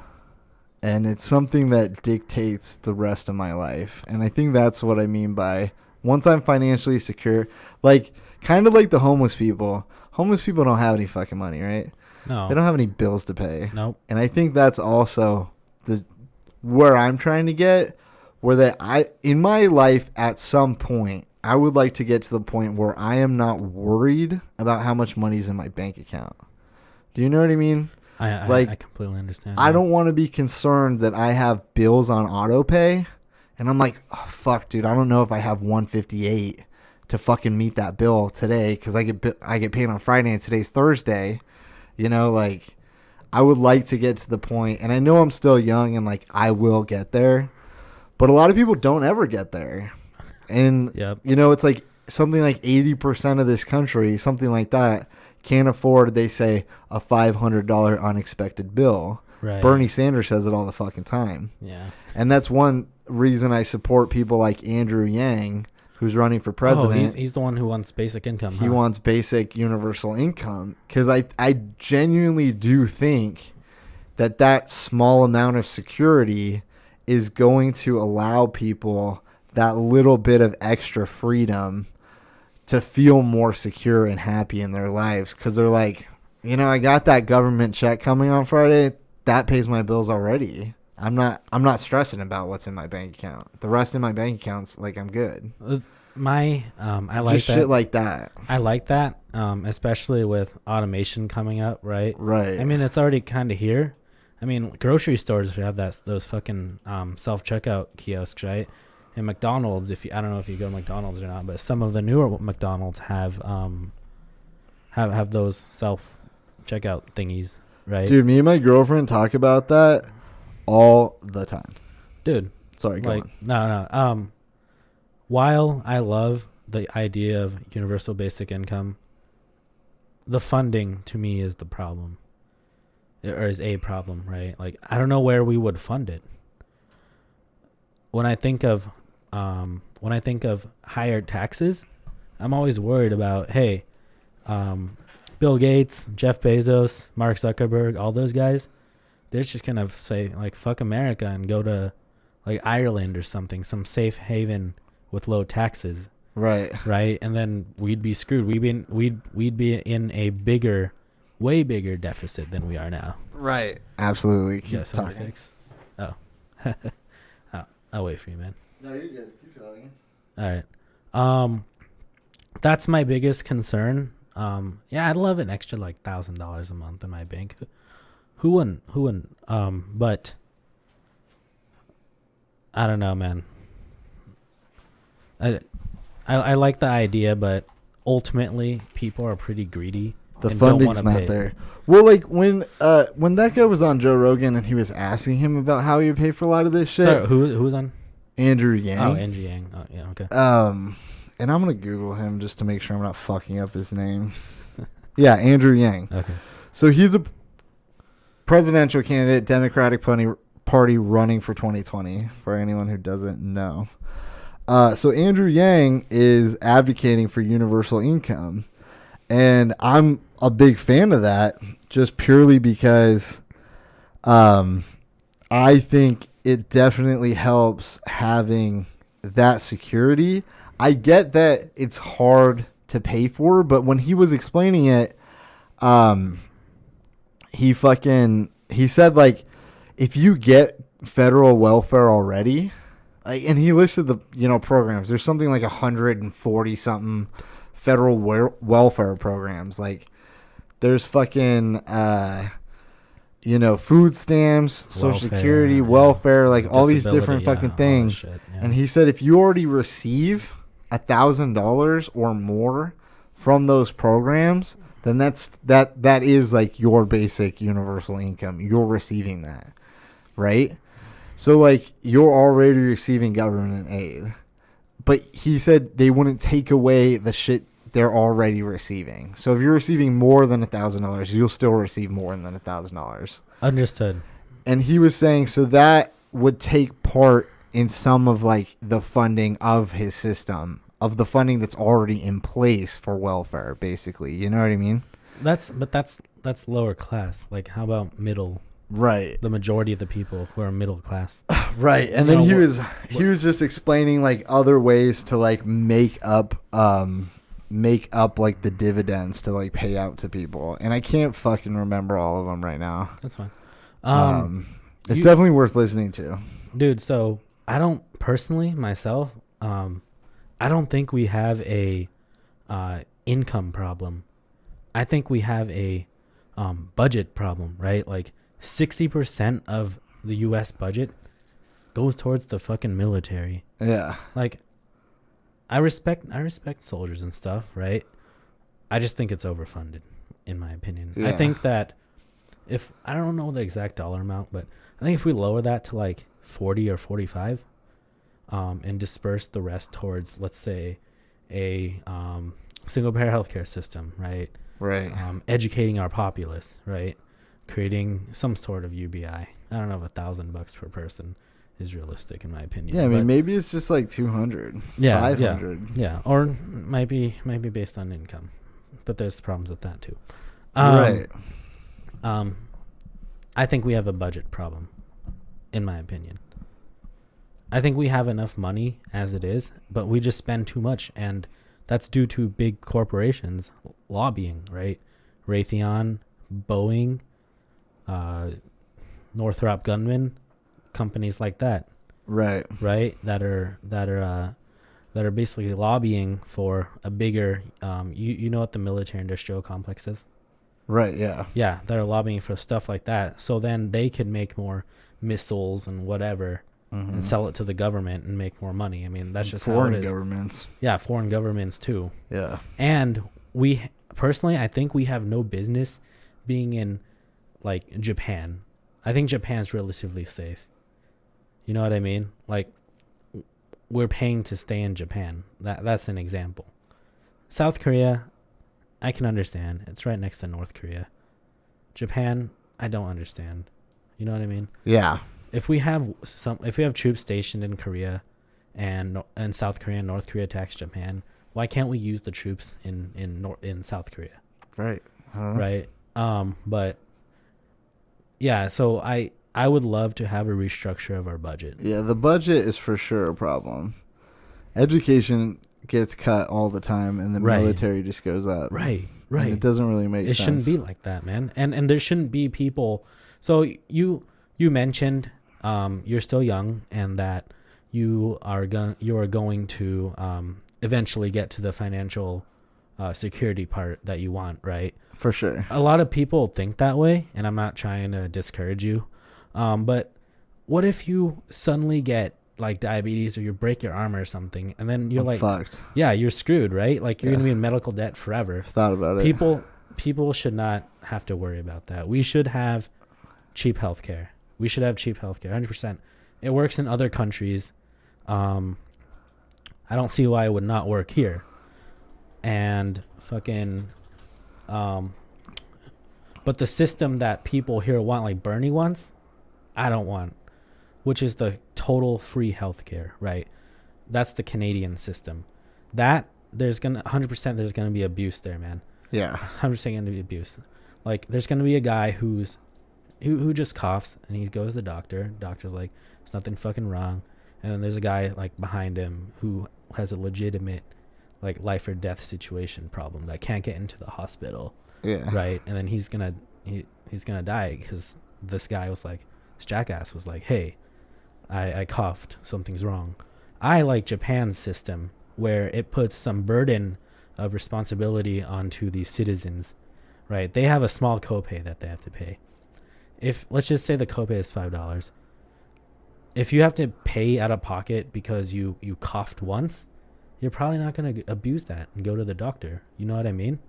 and it's something that dictates the rest of my life, and I think that's what I mean by once I'm financially secure, like, kind of like the homeless people. Homeless people don't have any fucking money, right? No. They don't have any bills to pay. Nope. And I think that's also where I'm trying to get, where that in my life at some point, I would like to get to the point where I am not worried about how much money's in my bank account. Do you know what I mean? I completely understand. I don't want to be concerned that I have bills on auto pay, and I'm like, oh, fuck, dude, I don't know if I have 158 to fucking meet that bill today because I get paid on Friday and today's Thursday. You know, like, I would like to get to the point, and I know I'm still young and, like, I will get there, but a lot of people don't ever get there. And, yep. You know, it's like something like 80% of this country, something like that, can't afford, they say, a $500 unexpected bill. Right. Bernie Sanders says it all the fucking time. Yeah. And that's one reason I support people like Andrew Yang, who's running for president. Oh, he's the one who wants basic income. He wants basic universal income because I genuinely do think that small amount of security is going to allow people that little bit of extra freedom to feel more secure and happy in their lives because they're like, you know, I got that government check coming on Friday. That pays my bills already. I'm not stressing about what's in my bank account. The rest of my bank account's like I'm good. I like just that. Shit like that. I like that, especially with automation coming up, right? Right. I mean, it's already kind of here. I mean, grocery stores have those fucking self checkout kiosks, right? in McDonald's, I don't know if you go to McDonald's or not, but some of the newer McDonald's have those self checkout thingies, right? Dude, me and my girlfriend talk about that all the time. Dude, sorry, go on. No. While I love the idea of universal basic income, the funding to me is the problem, or is a problem, right? Like, I don't know where we would fund it. When I think of higher taxes, I'm always worried about, hey, Bill Gates, Jeff Bezos, Mark Zuckerberg, all those guys, they're just gonna say like fuck America and go to like Ireland or something, some safe haven with low taxes. Right. And then we'd be screwed. We'd be in a way bigger deficit than we are now. Right. Absolutely. Keep talking. Fix. Oh. I'll wait for you, man. No, you're good. Keep talking. All right. That's my biggest concern. Yeah, I'd love an extra like $1,000 a month in my bank. Who wouldn't? But I don't know, man. I like the idea, but ultimately people are pretty greedy. The funding's not there. Well, like when that guy was on Joe Rogan and he was asking him about how he would pay for a lot of this shit. So who was on? Andrew Yang. Oh, Andrew Yang. Oh, yeah, okay. And I'm gonna Google him just to make sure I'm not fucking up his name. Yeah, Andrew Yang. Okay. So he's a presidential candidate, Democratic Party running for 2020. For anyone who doesn't know. So Andrew Yang is advocating for universal income. And I'm a big fan of that just purely because I think it definitely helps having that security. I get that it's hard to pay for, but when he was explaining it, he said, like, if you get federal welfare already, like, and he listed the, programs. There's something like 140 something federal welfare programs. Like, there's fucking food stamps, social security, welfare, like all these different fucking things. Shit, yeah. And he said if you already receive $1,000 or more from those programs, then that is like your basic universal income. You're receiving that, right? So like you're already receiving government aid. But he said they wouldn't take away the shit they're already receiving. So if you're receiving more than $1,000, you'll still receive more than $1,000. Understood. And he was saying so that would take part in some of like the funding of his system, of the funding that's already in place for welfare, basically. You know what I mean? That's lower class. Like, how about middle? Right. The majority of the people who are middle class. Right. And then he was just explaining like other ways to like make up like the dividends to like pay out to people. And I can't fucking remember all of them right now. That's fine. It's definitely worth listening to. Dude, so I don't personally myself, I don't think we have a income problem. I think we have a budget problem, right? Like 60% of the US budget goes towards the fucking military. Yeah. Like I respect soldiers and stuff, right? I just think it's overfunded, in my opinion. Yeah. I think that if I don't know the exact dollar amount, but I think if we lower that to like 40 or 45, and disperse the rest towards, let's say, a single payer healthcare system, right? Right. Educating our populace, right? Creating some sort of UBI. I don't know if $1,000 per person is realistic, in my opinion. Yeah, I mean, maybe it's just like 200. Yeah, 500. Yeah, or might be based on income, but there's problems with that too. Right. I think we have a budget problem, in my opinion. I think we have enough money as it is, but we just spend too much, and that's due to big corporations lobbying, right? Raytheon, Boeing, Northrop Grumman, companies like that. Right. That are basically lobbying for a bigger you know what the military industrial complex is? Right, yeah. Yeah, that are lobbying for stuff like that. So then they can make more missiles and whatever and sell it to the government and make more money. I mean, that's just foreign how it is. governments. Yeah, foreign governments too. Yeah. And we personally, I think we have no business being in like Japan. I think Japan's relatively safe. You know what I mean? Like, we're paying to stay in Japan. That's an example. South Korea, I can understand. It's right next to North Korea. Japan, I don't understand. You know what I mean? Yeah. If we have troops stationed in Korea and South Korea and North Korea attacks Japan, why can't we use the troops in South Korea? Right. Right. But yeah, so I would love to have a restructure of our budget. Yeah, the budget is for sure a problem. Education gets cut all the time, and the military just goes up. Right. And it doesn't really make sense. It shouldn't be like that, man. And there shouldn't be people. So you mentioned you're still young, and that you are going to eventually get to the financial security part that you want, right? For sure. A lot of people think that way, and I'm not trying to discourage you. But what if you suddenly get like diabetes or you break your arm or something, and then you're fucked. Yeah, you're screwed, right? Like you're going to be in medical debt forever. Thought about it. People should not have to worry about that. We should have cheap healthcare. 100%. It works in other countries. I don't see why it would not work here. And fucking but the system that people here want, like Bernie wants, I don't want, which is the total free healthcare, right? That's the Canadian system. That there's 100% there's gonna be abuse there, man. Yeah, 100% gonna be abuse. Like there's gonna be a guy who just coughs and he goes to the doctor. Doctor's like, there's nothing fucking wrong. And then there's a guy like behind him who has a legitimate like life or death situation problem that can't get into the hospital. Yeah. Right. And then he's gonna die because this jackass was like, hey, I coughed, something's wrong. I like Japan's system where it puts some burden of responsibility onto the citizens, right? They have a small copay that they have to pay. If let's just say the copay is $5. If you have to pay out of pocket because you coughed once, you're probably not going to abuse that and go to the doctor. You know what I mean?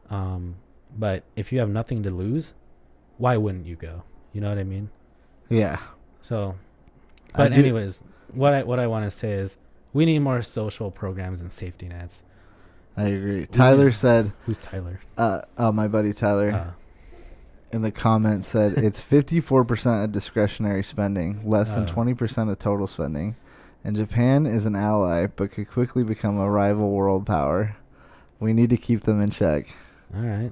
But if you have nothing to lose, why wouldn't you go? You know what I mean? Yeah. So, but anyways, what I want to say is we need more social programs and safety nets. I agree. Tyler said... Who's Tyler? My buddy Tyler in the comments said it's 54% of discretionary spending, less than 20% of total spending. And Japan is an ally, but could quickly become a rival world power. We need to keep them in check. All right.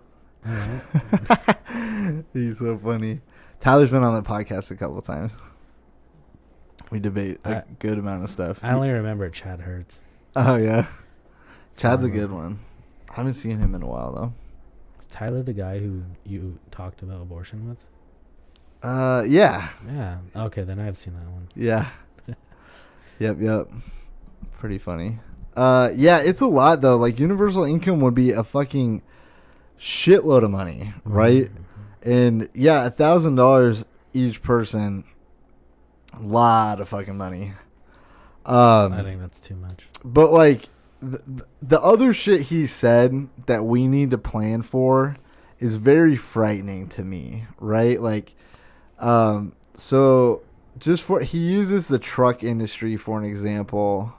He's so funny. Tyler's been on the podcast a couple times. We debate a good amount of stuff. I only remember Chad Hurts. Oh, yeah. Chad's a good one. I haven't seen him in a while, though. Is Tyler the guy who you talked about abortion with? Yeah. Yeah. Okay, then I've seen that one. Yeah. Yep. Pretty funny. Yeah, it's a lot, though. Like, universal income would be a fucking shitload of money, right? Mm-hmm. And, yeah, $1,000 each person, a lot of fucking money. I think that's too much. But, like, the other shit he said that we need to plan for is very frightening to me, right? Like, so he uses the truck industry for an example,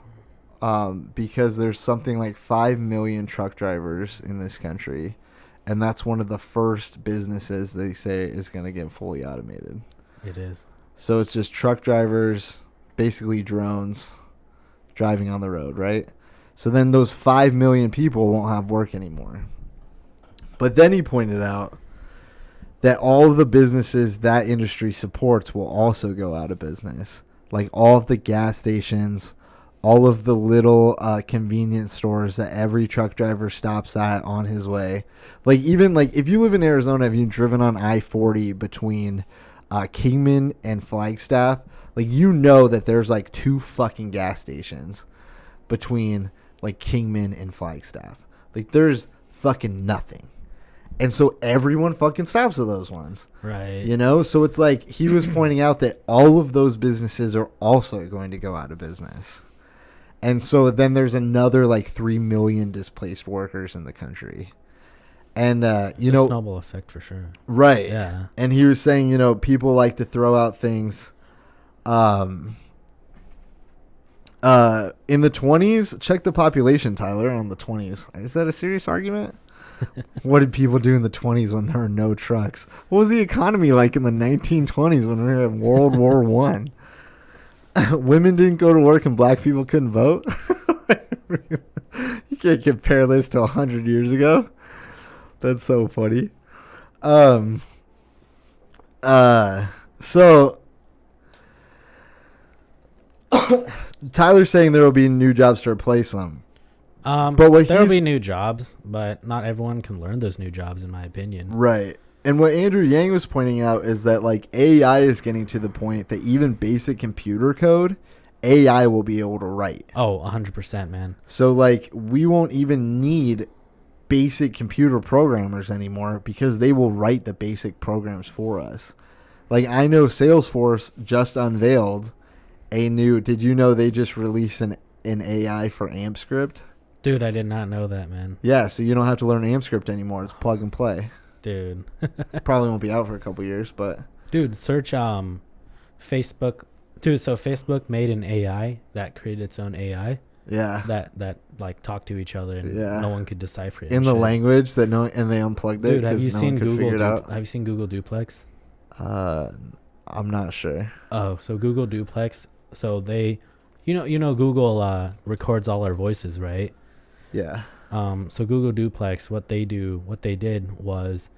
because there's something like 5 million truck drivers in this country, and that's one of the first businesses they say is going to get fully automated. It is. So it's just truck drivers, basically drones, driving on the road, right? So then those 5 million people won't have work anymore. But then he pointed out that all of the businesses that industry supports will also go out of business. Like all of the gas stations, all of the little convenience stores that every truck driver stops at on his way. Like even like if you live in Arizona, have you driven on I-40 between Kingman and Flagstaff? Like you know that there's like 2 fucking gas stations between like Kingman and Flagstaff. Like there's fucking nothing. And so everyone fucking stops at those ones. Right. You know? So it's like he was pointing out that all of those businesses are also going to go out of business. And so then there's another like 3 million displaced workers in the country. And, It's you a know, snowball effect for sure. right. Yeah. And he was saying, you know, people like to throw out things. In the 20s, check the population, Tyler, on the 20s. Is that a serious argument? What did people do in the 20s when there were no trucks? What was the economy like in the 1920s when we were in World War One? Women didn't go to work and black people couldn't vote? You can't compare this to 100 years ago. That's so funny. So Tyler's saying there will be new jobs to replace them. But there'll be new jobs, but not everyone can learn those new jobs, in my opinion. Right. And what Andrew Yang was pointing out is that like AI is getting to the point that even basic computer code, AI will be able to write. Oh, 100%, man. So like we won't even need basic computer programmers anymore because they will write the basic programs for us. Like I know Salesforce just unveiled a new, did you know they just released an AI for AmpScript? Dude, I did not know that, man. Yeah, so you don't have to learn AmpScript anymore. It's plug and play. Dude. Probably won't be out for a couple years, but Dude, search Facebook. Dude, so Facebook made an AI that created its own AI yeah. that like talked to each other and Yeah. no one could decipher it. In and the shit. language that and they unplugged it. Dude, have you no seen one could Google? figure it out. Have you seen Google Duplex? I'm not sure. Oh, so Google Duplex. So they, you know, Google records all our voices, right? Yeah. So Google Duplex, what they did was,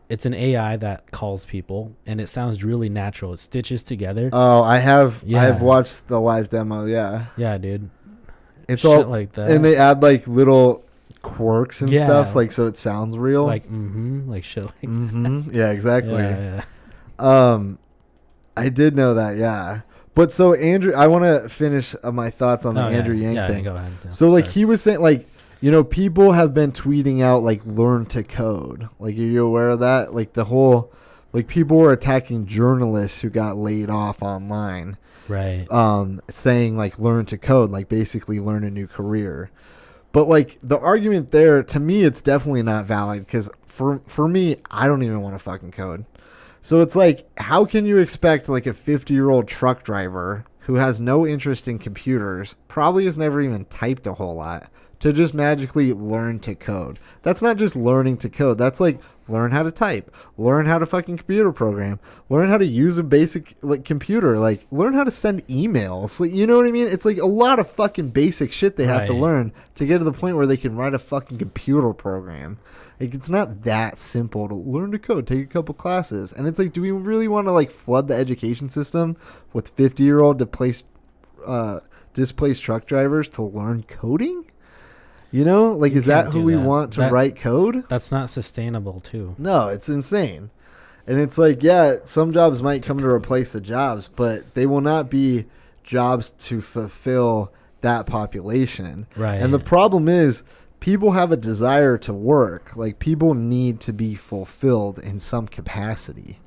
it's an AI that calls people, and it sounds really natural. It stitches together. Oh, I have Yeah. watched the live demo. Yeah. Yeah, dude. It's Shit all like that. and they add like little quirks and Yeah. stuff, like so it sounds real. like like shit like Yeah, exactly. yeah. I did know that. Yeah. But so Andrew, I want to finish my thoughts on the Andrew Yang thing. Go ahead. Yeah, So like sorry. he was saying, like, you know, people have been tweeting out like learn to code. Like, are you aware of that? Like the whole, like people were attacking journalists who got laid off online, Right. saying like learn to code, like basically learn a new career. But like the argument there, to me, it's definitely not valid because for me, I don't even want to fucking code. So it's like, how can you expect like a 50-year-old truck driver who has no interest in computers, probably has never even typed a whole lot, to just magically learn to code? That's not just learning to code. That's like learn how to type, learn how to fucking computer program, learn how to use a basic like computer, like learn how to send emails. Like, you know what I mean? It's like a lot of fucking basic shit they have to Right. learn to get to the point where they can write a fucking computer program. Like, it's not that simple to learn to code, take a couple classes. And it's like, do we really want to like flood the education system with 50-year-old displaced truck drivers to learn coding? You know, like, You is that can't who do we that. want to That- write code? That's not sustainable too. No, it's insane. And it's like, yeah, some jobs might come to replace the jobs, but they will not be jobs to fulfill that population. Right. And the problem is, people have a desire to work. Like, people need to be fulfilled in some capacity,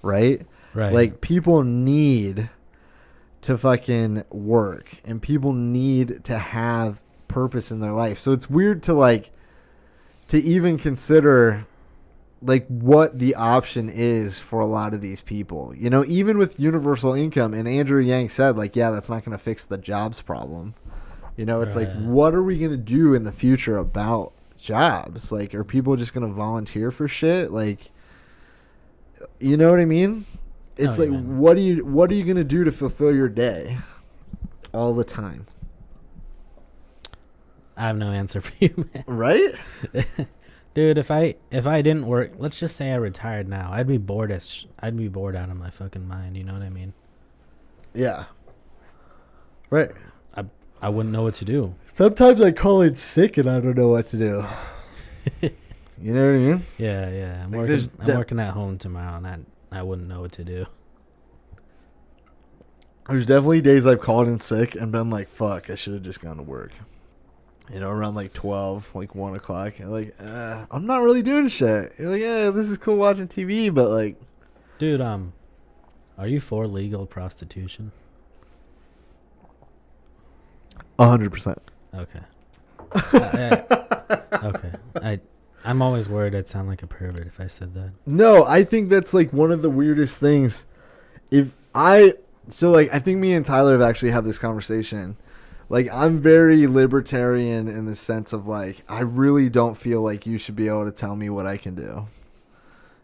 right? Right. Like, people need to fucking work, and people need to have purpose in their life. So it's weird to even consider like what the option is for a lot of these people. You know, even with universal income, and Andrew Yang said, like, yeah, that's not going to fix the jobs problem. You know, it's like, Right. what are we going to do in the future about jobs? Like, are people just going to volunteer for shit? Like, you know what I mean? It's No, like, man. what are you going to do to fulfill your day all the time? I have no answer for you, man. Right? Dude, if I didn't work, let's just say I retired now, I'd be bored out of my fucking mind. You know what I mean? Yeah. Right. I wouldn't know what to do. Sometimes I call in sick and I don't know what to do. You know what I mean? Yeah. I'm Like, working at home tomorrow, and I wouldn't know what to do. There's definitely days I've called in sick and been like, fuck, I should have just gone to work. You know, around like 12, like 1 o'clock. You're like, I'm not really doing shit. You're like, yeah, this is cool watching TV, but like, Dude, are you for legal prostitution? 100%. Okay. Okay. I'm always worried I'd sound like a pervert if I said that. No, I think that's like one of the weirdest things. So like, I think me and Tyler have actually had this conversation. Like, I'm very libertarian in the sense of like, I really don't feel like you should be able to tell me what I can do.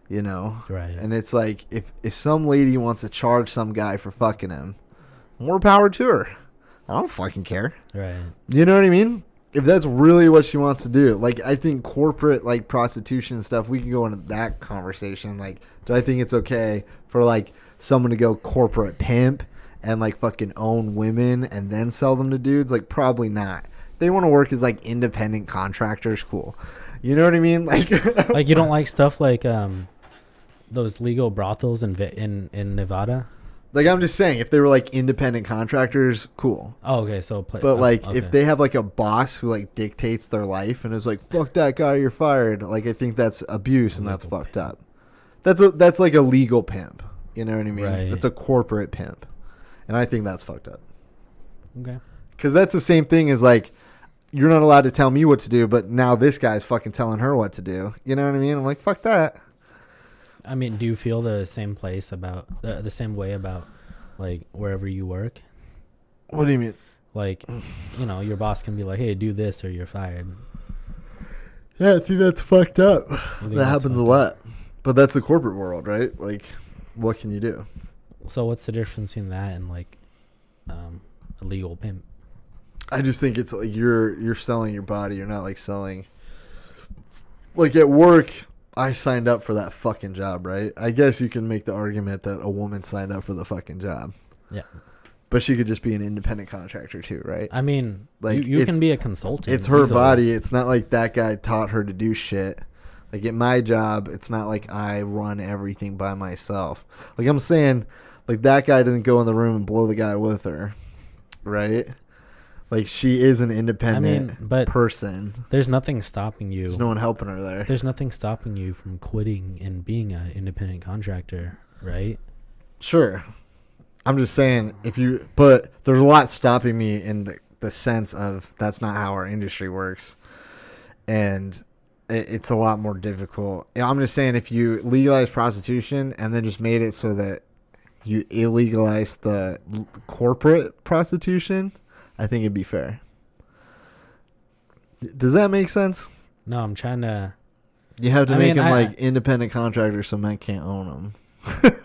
You know? Right. And it's like, if some lady wants to charge some guy for fucking him, more power to her. I don't fucking care. Right. You know what I mean? If that's really what she wants to do. Like, I think corporate, like, prostitution stuff, we can go into that conversation. Like, do I think it's okay for, like, someone to go corporate pimp and, like, fucking own women and then sell them to dudes? Like, probably not. They want to work as, like, independent contractors. Cool. You know what I mean? Like, like, you don't like stuff like those legal brothels in Nevada? like, I'm just saying, if they were, like, independent contractors, cool. Oh, okay. So, But, like, okay. if they have, like, a boss who, like, dictates their life and is like, fuck that guy, you're fired. Like, I think that's abuse and that's fucked up. That's like a legal pimp. You know what I mean? Right. That's a corporate pimp. And I think that's fucked up. Okay. Because that's the same thing as, like, you're not allowed to tell me what to do, but now this guy's fucking telling her what to do. You know what I mean? I'm like, fuck that. I mean, do you feel the same place about the same way about like wherever you work? What do you mean? Like, you know, your boss can be like, "Hey, do this or you're fired." Yeah, I think that's fucked up. think That that's happens a fucked lot. But that's the corporate world, right? Like, what can you do? So what's the difference between that and like a legal pimp? I just think it's like you're selling your body. You're not like selling. Like at work, I signed up for that fucking job, right? I guess you can make the argument that a woman signed up for the fucking job. Yeah. But she could just be an independent contractor too, right? I mean, Like, you can be a consultant. It's her easily. body. It's not like that guy taught her to do shit. Like at my job, it's not like I run everything by myself. Like I'm saying, like that guy doesn't go in the room and blow the guy with her, right? Like she is an independent but person. There's nothing stopping you. There's no one helping her there. There's nothing stopping you from quitting and being an independent contractor, right? Sure. I'm just saying but there's a lot stopping me in the sense of that's not how our industry works. And it's a lot more difficult. I'm just saying if you legalize prostitution and then just made it so that you illegalize the corporate prostitution, I think it'd be fair. Does that make sense? No, I'm trying to. You have to make them I like independent contractors so men can't own them.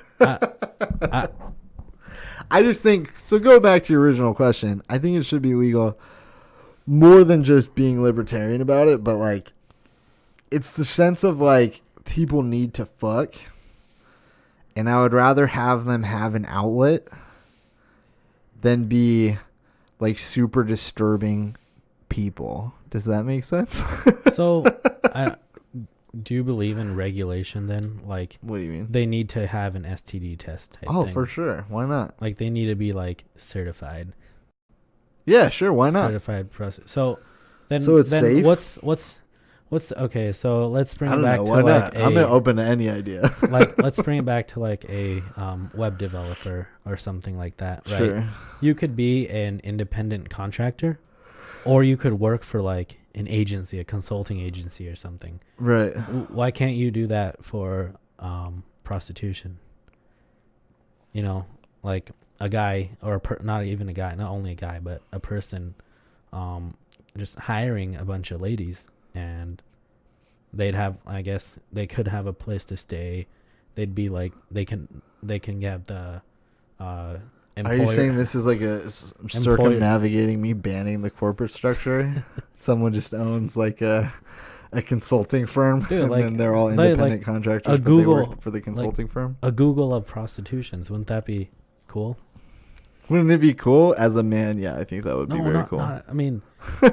I just think, so go back to your original question. I think it should be legal more than just being libertarian about it, but like it's the sense of like people need to fuck, and I would rather have them have an outlet than be like super disturbing people. Does that make sense? So, do you believe in regulation then? Like, What do you mean? they need to have an STD test type Oh, thing. for sure. Why not? Like, they need to be like certified. Yeah, sure. Why not? Certified process. So then, So it's safe? What's okay? So let's bring I it don't back know. to Why like not? I'm open to any idea. like let's bring it back to like a web developer or something like that, right? Sure. You could be an independent contractor, or you could work for like an agency, a consulting agency or something. Right. Why can't you do that for prostitution? You know, like a guy or not even a guy, not only a guy, but a person just hiring a bunch of ladies, and they'd have, I guess they could have a place to stay. They'd be like, they can get the Are employer. you saying this is like a circumnavigating me banning the corporate structure? Someone just owns like a consulting firm, Dude, and like, then they're all like independent contractors, a but they work Google- for the consulting firm? A Google of prostitutions? Wouldn't that be cool? Wouldn't it be cool? As a man, yeah, I think that would be very cool. I mean,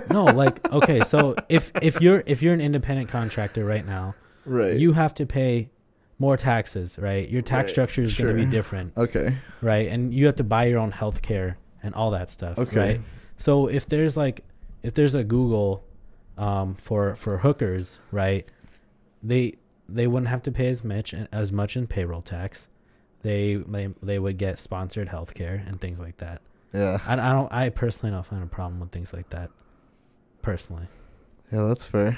no, like, okay, so if you're an independent contractor right now, Right. you have to pay more taxes, right? Your tax Right, structure is going to be sure. different, Okay. right? And you have to buy your own health care and all that stuff, Okay. right? So if there's if there's a Google for hookers, right? They wouldn't have to pay as much in payroll tax. They would get sponsored healthcare and things like that. Yeah. I personally don't find a problem with things like that. Personally. Yeah, that's fair.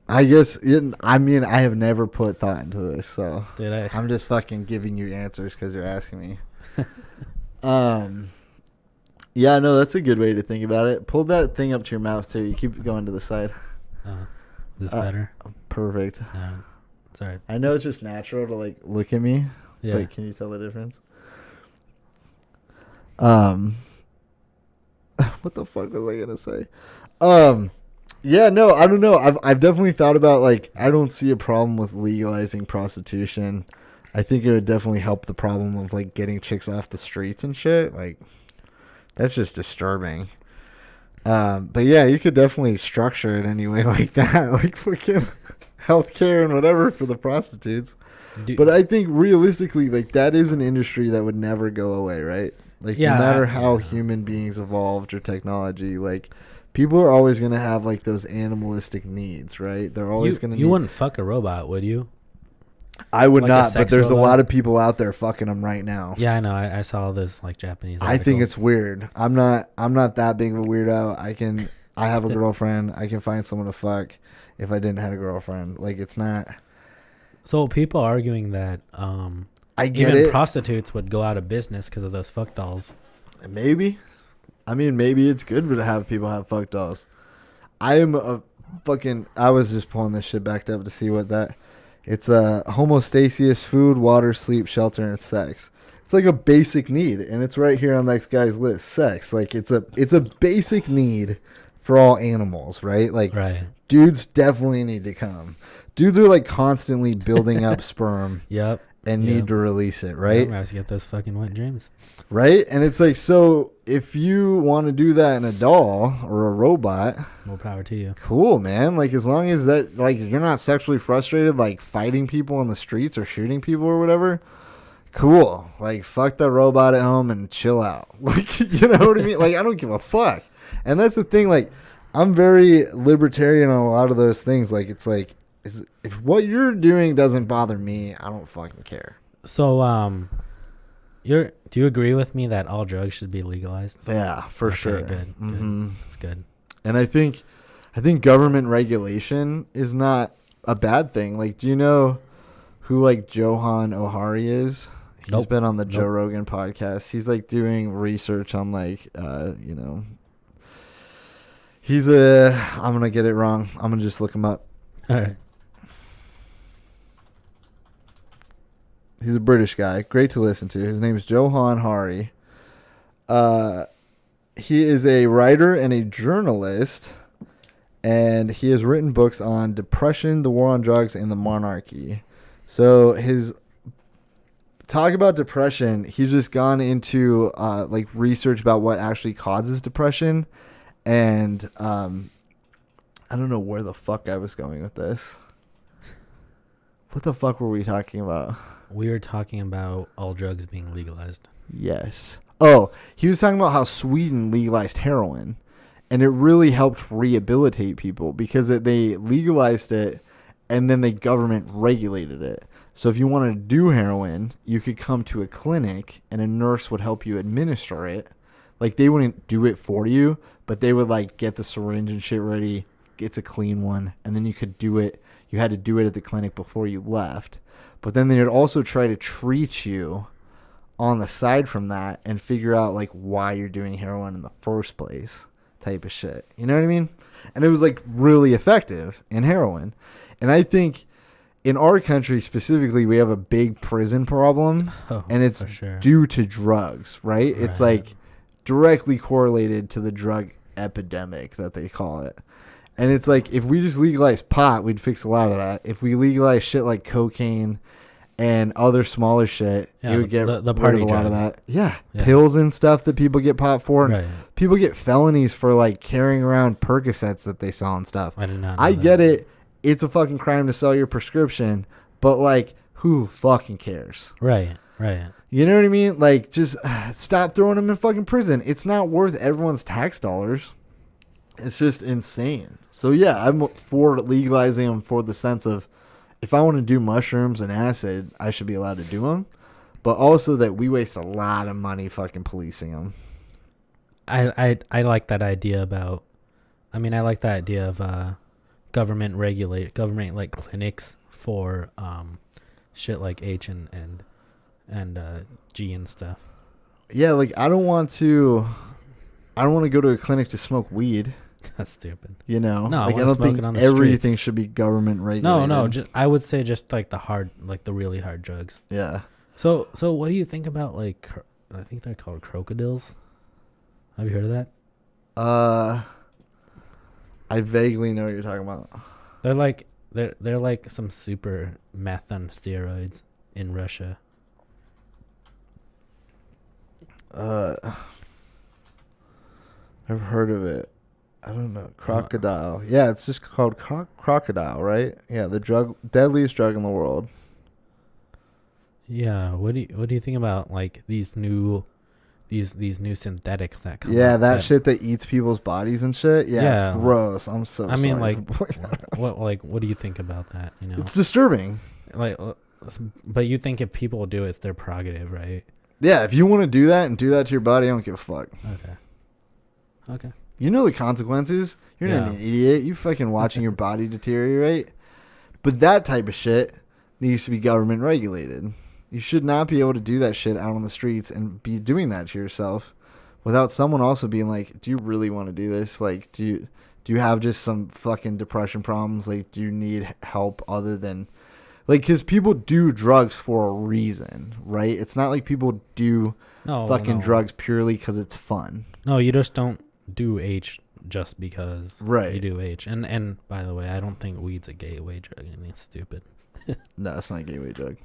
I guess, I mean, I have never put thought into this, so Did I? I'm just fucking giving you answers because you're asking me. Yeah, no, that's a good way to think about it. Pull that thing up to your mouth, too. You keep it going to the side. Is this better? Perfect. No. Sorry. I know it's just natural to, like, look at me. Yeah. But can you tell the difference? What the fuck was I going to say? Yeah, no, I don't know. I've definitely thought about, like, I don't see a problem with legalizing prostitution. I think it would definitely help the problem of, like, getting chicks off the streets and shit. Like, that's just disturbing. But yeah, you could definitely structure it anyway like that. Like, fucking healthcare and whatever for the prostitutes. But I think realistically, like, that is an industry that would never go away, right? Like, no matter how human beings evolved or technology, like, people are always going to have, like, those animalistic needs, right? They're always going to You wouldn't fuck a robot, would you? I would Like not, but there's robot? a lot of people out there fucking them right now. Yeah, I know. I saw this, like, Japanese I think articles. it's weird. I'm not that big of a weirdo. I have a girlfriend. I can find someone to fuck if I didn't have a girlfriend. Like, it's not. So people arguing that I get even it. prostitutes would go out of business because of those fuck dolls. Maybe. I mean, maybe it's good to have people have fuck dolls. I was just pulling this shit back up to see what that. It's homostasis, food, water, sleep, shelter, and sex. It's like a basic need, and it's right here on that guy's list. Sex, like it's a basic need for all animals, right? Like, right. Dudes definitely need to come. Dudes are like constantly building up sperm. Yep. And need to release it, right? I have to get those fucking wet dreams. Right? And it's like, so if you want to do that in a doll or a robot, more power to you. Cool, man. Like, as long as that, like, you're not sexually frustrated, like fighting people on the streets or shooting people or whatever, cool. Like, fuck the robot at home and chill out. Like, you know what I mean? Like, I don't give a fuck. And that's the thing, like, I'm very libertarian on a lot of those things. Like, it's like, if what you're doing doesn't bother me, I don't fucking care. So, do you agree with me that all drugs should be legalized? Yeah, for sure. Good. Mm-hmm. That's good. And I think government regulation is not a bad thing. Like, do you know who, like, Johan Ohari is? He's been on the Joe Rogan podcast. He's, like, doing research on, like, you know, I'm going to get it wrong. I'm going to just look him up. All right. He's a British guy. Great to listen to. His name is Johan Hari. He is a writer and a journalist, and he has written books on depression, the war on drugs, and the monarchy. So his talk about depression, he's just gone into like research about what actually causes depression, and I don't know where the fuck I was going with this. What the fuck were we talking about? We were talking about all drugs being legalized. Yes. Oh, he was talking about how Sweden legalized heroin, and it really helped rehabilitate people because they legalized it, and then the government regulated it. So if you wanted to do heroin, you could come to a clinic, and a nurse would help you administer it. Like, they wouldn't do it for you, but they would, like, get the syringe and shit ready. It's a clean one, and then you could do it. You had to do it at the clinic before you left. But then they would also try to treat you on the side from that and figure out, like, why you're doing heroin in the first place type of shit. You know what I mean? And it was, like, really effective in heroin. And I think in our country specifically, we have a big prison problem, and it's due to drugs, right? It's, like, directly correlated to the drug epidemic that they call it. And it's like, if we just legalize pot, we'd fix a lot of that. If we legalize shit like cocaine and other smaller shit, it would get the party rid of a lot of drugs. that. Yeah. Pills and stuff that people get pot for. Right. People get felonies for, like, carrying around Percocets that they sell and stuff. I did not know I that. get it. It's a fucking crime to sell your prescription. But, like, who fucking cares? Right. Right. You know what I mean? Like, just stop throwing them in fucking prison. It's not worth everyone's tax dollars. It's just insane. So, yeah, I'm for legalizing them for the sense of if I want to do mushrooms and acid, I should be allowed to do them. But also that we waste a lot of money fucking policing them. I like that idea about. I mean, I like the idea of government like clinics for shit like H and G and stuff. Yeah, like I don't want to go to a clinic to smoke weed. That's stupid. You know, No, like I I don't smoke think it on the everything streets. should be government regulated. No. I would say just like the really hard drugs. Yeah. So what do you think about like? I think they're called crocodiles. Have you heard of that? I vaguely know what you're talking about. They're like some super meth on steroids in Russia. I've heard of it. I don't know. Crocodile. Yeah, it's just called crocodile, right? Yeah, the deadliest drug in the world. Yeah, what do you think about like these new synthetics that come Yeah, out that shit that eats people's bodies and shit. Yeah, it's gross. I'm so I mean, sorry. what do you think about that, you know? It's disturbing. Like but you think if people do it, it's their prerogative, right? Yeah, if you want to do that and do that to your body, I don't give a fuck. Okay. You know the consequences. You're not an idiot. You fucking watching your body deteriorate. But that type of shit needs to be government regulated. You should not be able to do that shit out on the streets and be doing that to yourself without someone also being like, do you really want to do this? Like, do you have just some fucking depression problems? Like, do you need help other than... Like, because people do drugs for a reason, right? It's not like people do drugs purely because it's fun. No, you just don't do H just because you do H. And by the way, I don't think weed's a gateway drug. I mean, it's stupid. No, it's not a gateway drug.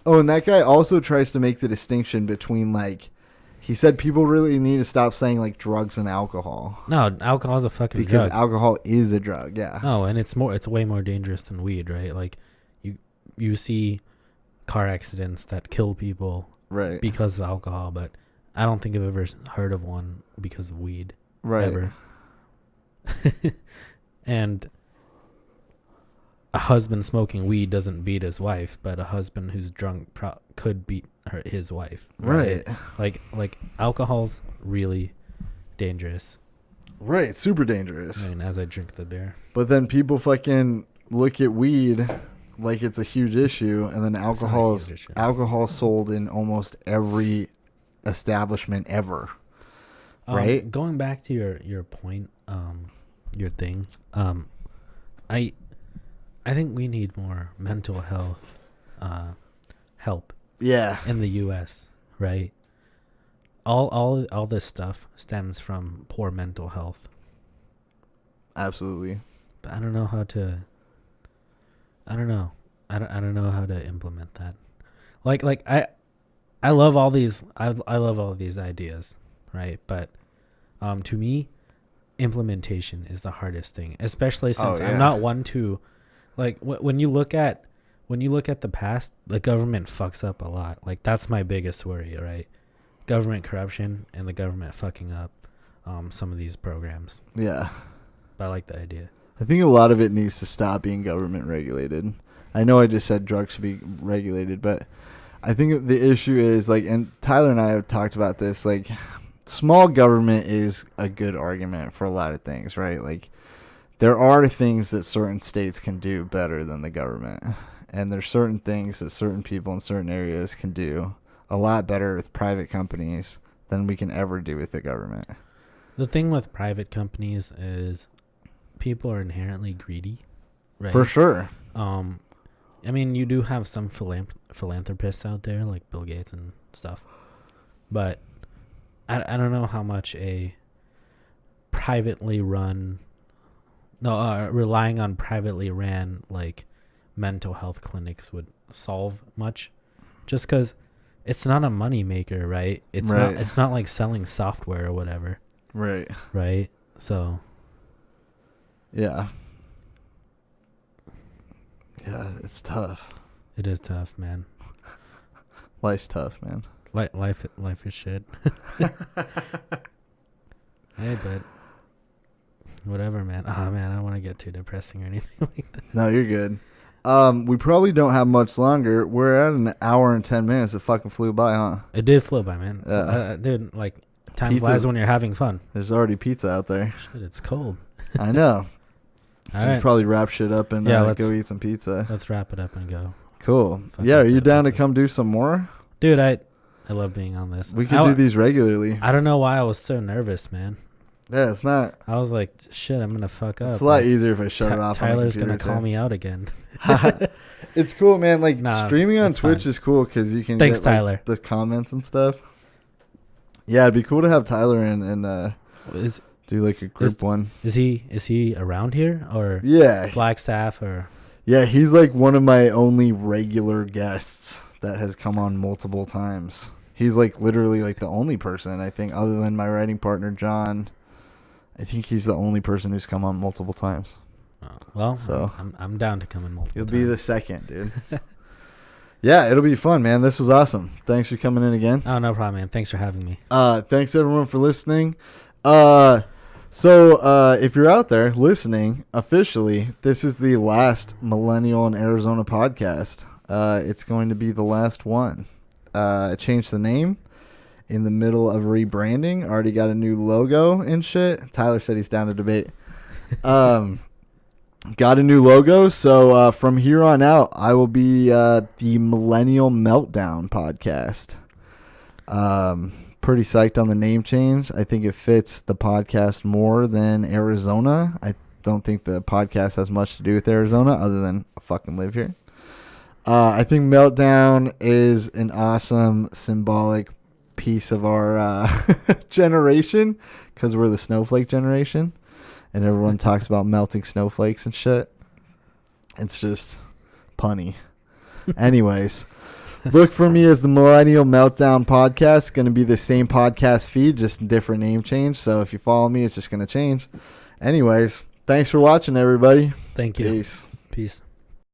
Oh, and that guy also tries to make the distinction between, like, he said people really need to stop saying, like, drugs and alcohol. No, alcohol's a fucking because drug. Alcohol is a drug, yeah. No, and it's way more dangerous than weed, right? Like, you see car accidents that kill people right because of alcohol, but I don't think I've ever heard of one because of weed. Right. Ever. And a husband smoking weed doesn't beat his wife, but a husband who's drunk could beat his wife. Right. Like alcohol's really dangerous. Right. Super dangerous. I mean, as I drink the beer. But then people fucking look at weed like it's a huge issue, and then alcohol sold in almost every establishment ever. Right. Going back to your point, your thing, I think we need more mental health help. Yeah. In the U.S., right? All this stuff stems from poor mental health. Absolutely. But I don't know how to. I don't know. I don't know how to implement that. Like I love all these. I love all these ideas, right? But to me, implementation is the hardest thing, especially since I'm not one to, like, when you look at the past, the government fucks up a lot. Like, that's my biggest worry, right? Government corruption and the government fucking up some of these programs. Yeah. But I like the idea. I think a lot of it needs to stop being government regulated. I know I just said drugs should be regulated, but I think the issue is, like, and Tyler and I have talked about this, like, small government is a good argument for a lot of things, right? Like, there are things that certain states can do better than the government. And there's certain things that certain people in certain areas can do a lot better with private companies than we can ever do with the government. The thing with private companies is people are inherently greedy, right? For sure. I mean, you do have some philanthropists out there, like Bill Gates and stuff. But I don't know how much a privately run... relying on privately ran, like, mental health clinics would solve much, just because it's not a money maker, right? It's not like selling software or whatever, right? So yeah, it's tough. It is tough, man. Life's tough, man. Life is shit. Hey, but whatever, man. Oh man, I don't want to get too depressing or anything like that. No, you're good. We probably don't have much longer. We're at an hour and 10 minutes. It fucking flew by, huh? It did flow by, man. Yeah. Dude, like time Pizza- flies when you're having fun. There's already pizza out there. Shit, it's cold. I know. All Should right, probably wrap shit up and Yeah, let's- go eat some pizza. let's wrap it up and go. Cool. Fuck Yeah, are with you that down to pizza. come do some more? Dude, I love being on this. We could do these regularly. I don't know why I was so nervous, man. Yeah, it's not. I was like, shit, I'm gonna fuck up. It's a lot Like, easier if I shut it off. Tyler's gonna call me out again. It's cool, man. Like Nah, streaming on it's Twitch fine. is cool because you can Thanks, get, like, Tyler. the comments and stuff. Yeah, it'd be cool to have Tyler in and Is do like a group one. is he around here or Yeah, Flagstaff or? yeah. He's like one of my only regular guests that has come on multiple times. He's like literally like the only person, I think, other than my writing partner John. I think he's the only person who's come on multiple times. Oh, well, So- I'm down to come in multiple. You'll be the times. second, dude. Yeah, it'll be fun, man. This was awesome. Thanks for coming in again. Oh, no problem, man. Thanks for having me. Thanks everyone for listening. If you're out there listening, officially, this is the last Millennial in Arizona podcast. It's going to be the last one. I changed the name in the middle of rebranding. Already got a new logo and shit. Tyler said he's down to debate. Got a new logo, so from here on out, I will be the Millennial Meltdown podcast. Pretty psyched on the name change. I think it fits the podcast more than Arizona. I don't think the podcast has much to do with Arizona other than I fucking live here. I think Meltdown is an awesome symbolic piece of our generation because we're the snowflake generation and everyone talks about melting snowflakes and shit. It's just punny. Anyways, look for me as the Millennial Meltdown podcast. It's going to be the same podcast feed, just different name change. So if you follow me, it's just going to change. Anyways, thanks for watching, everybody. Thank you. Peace. Peace.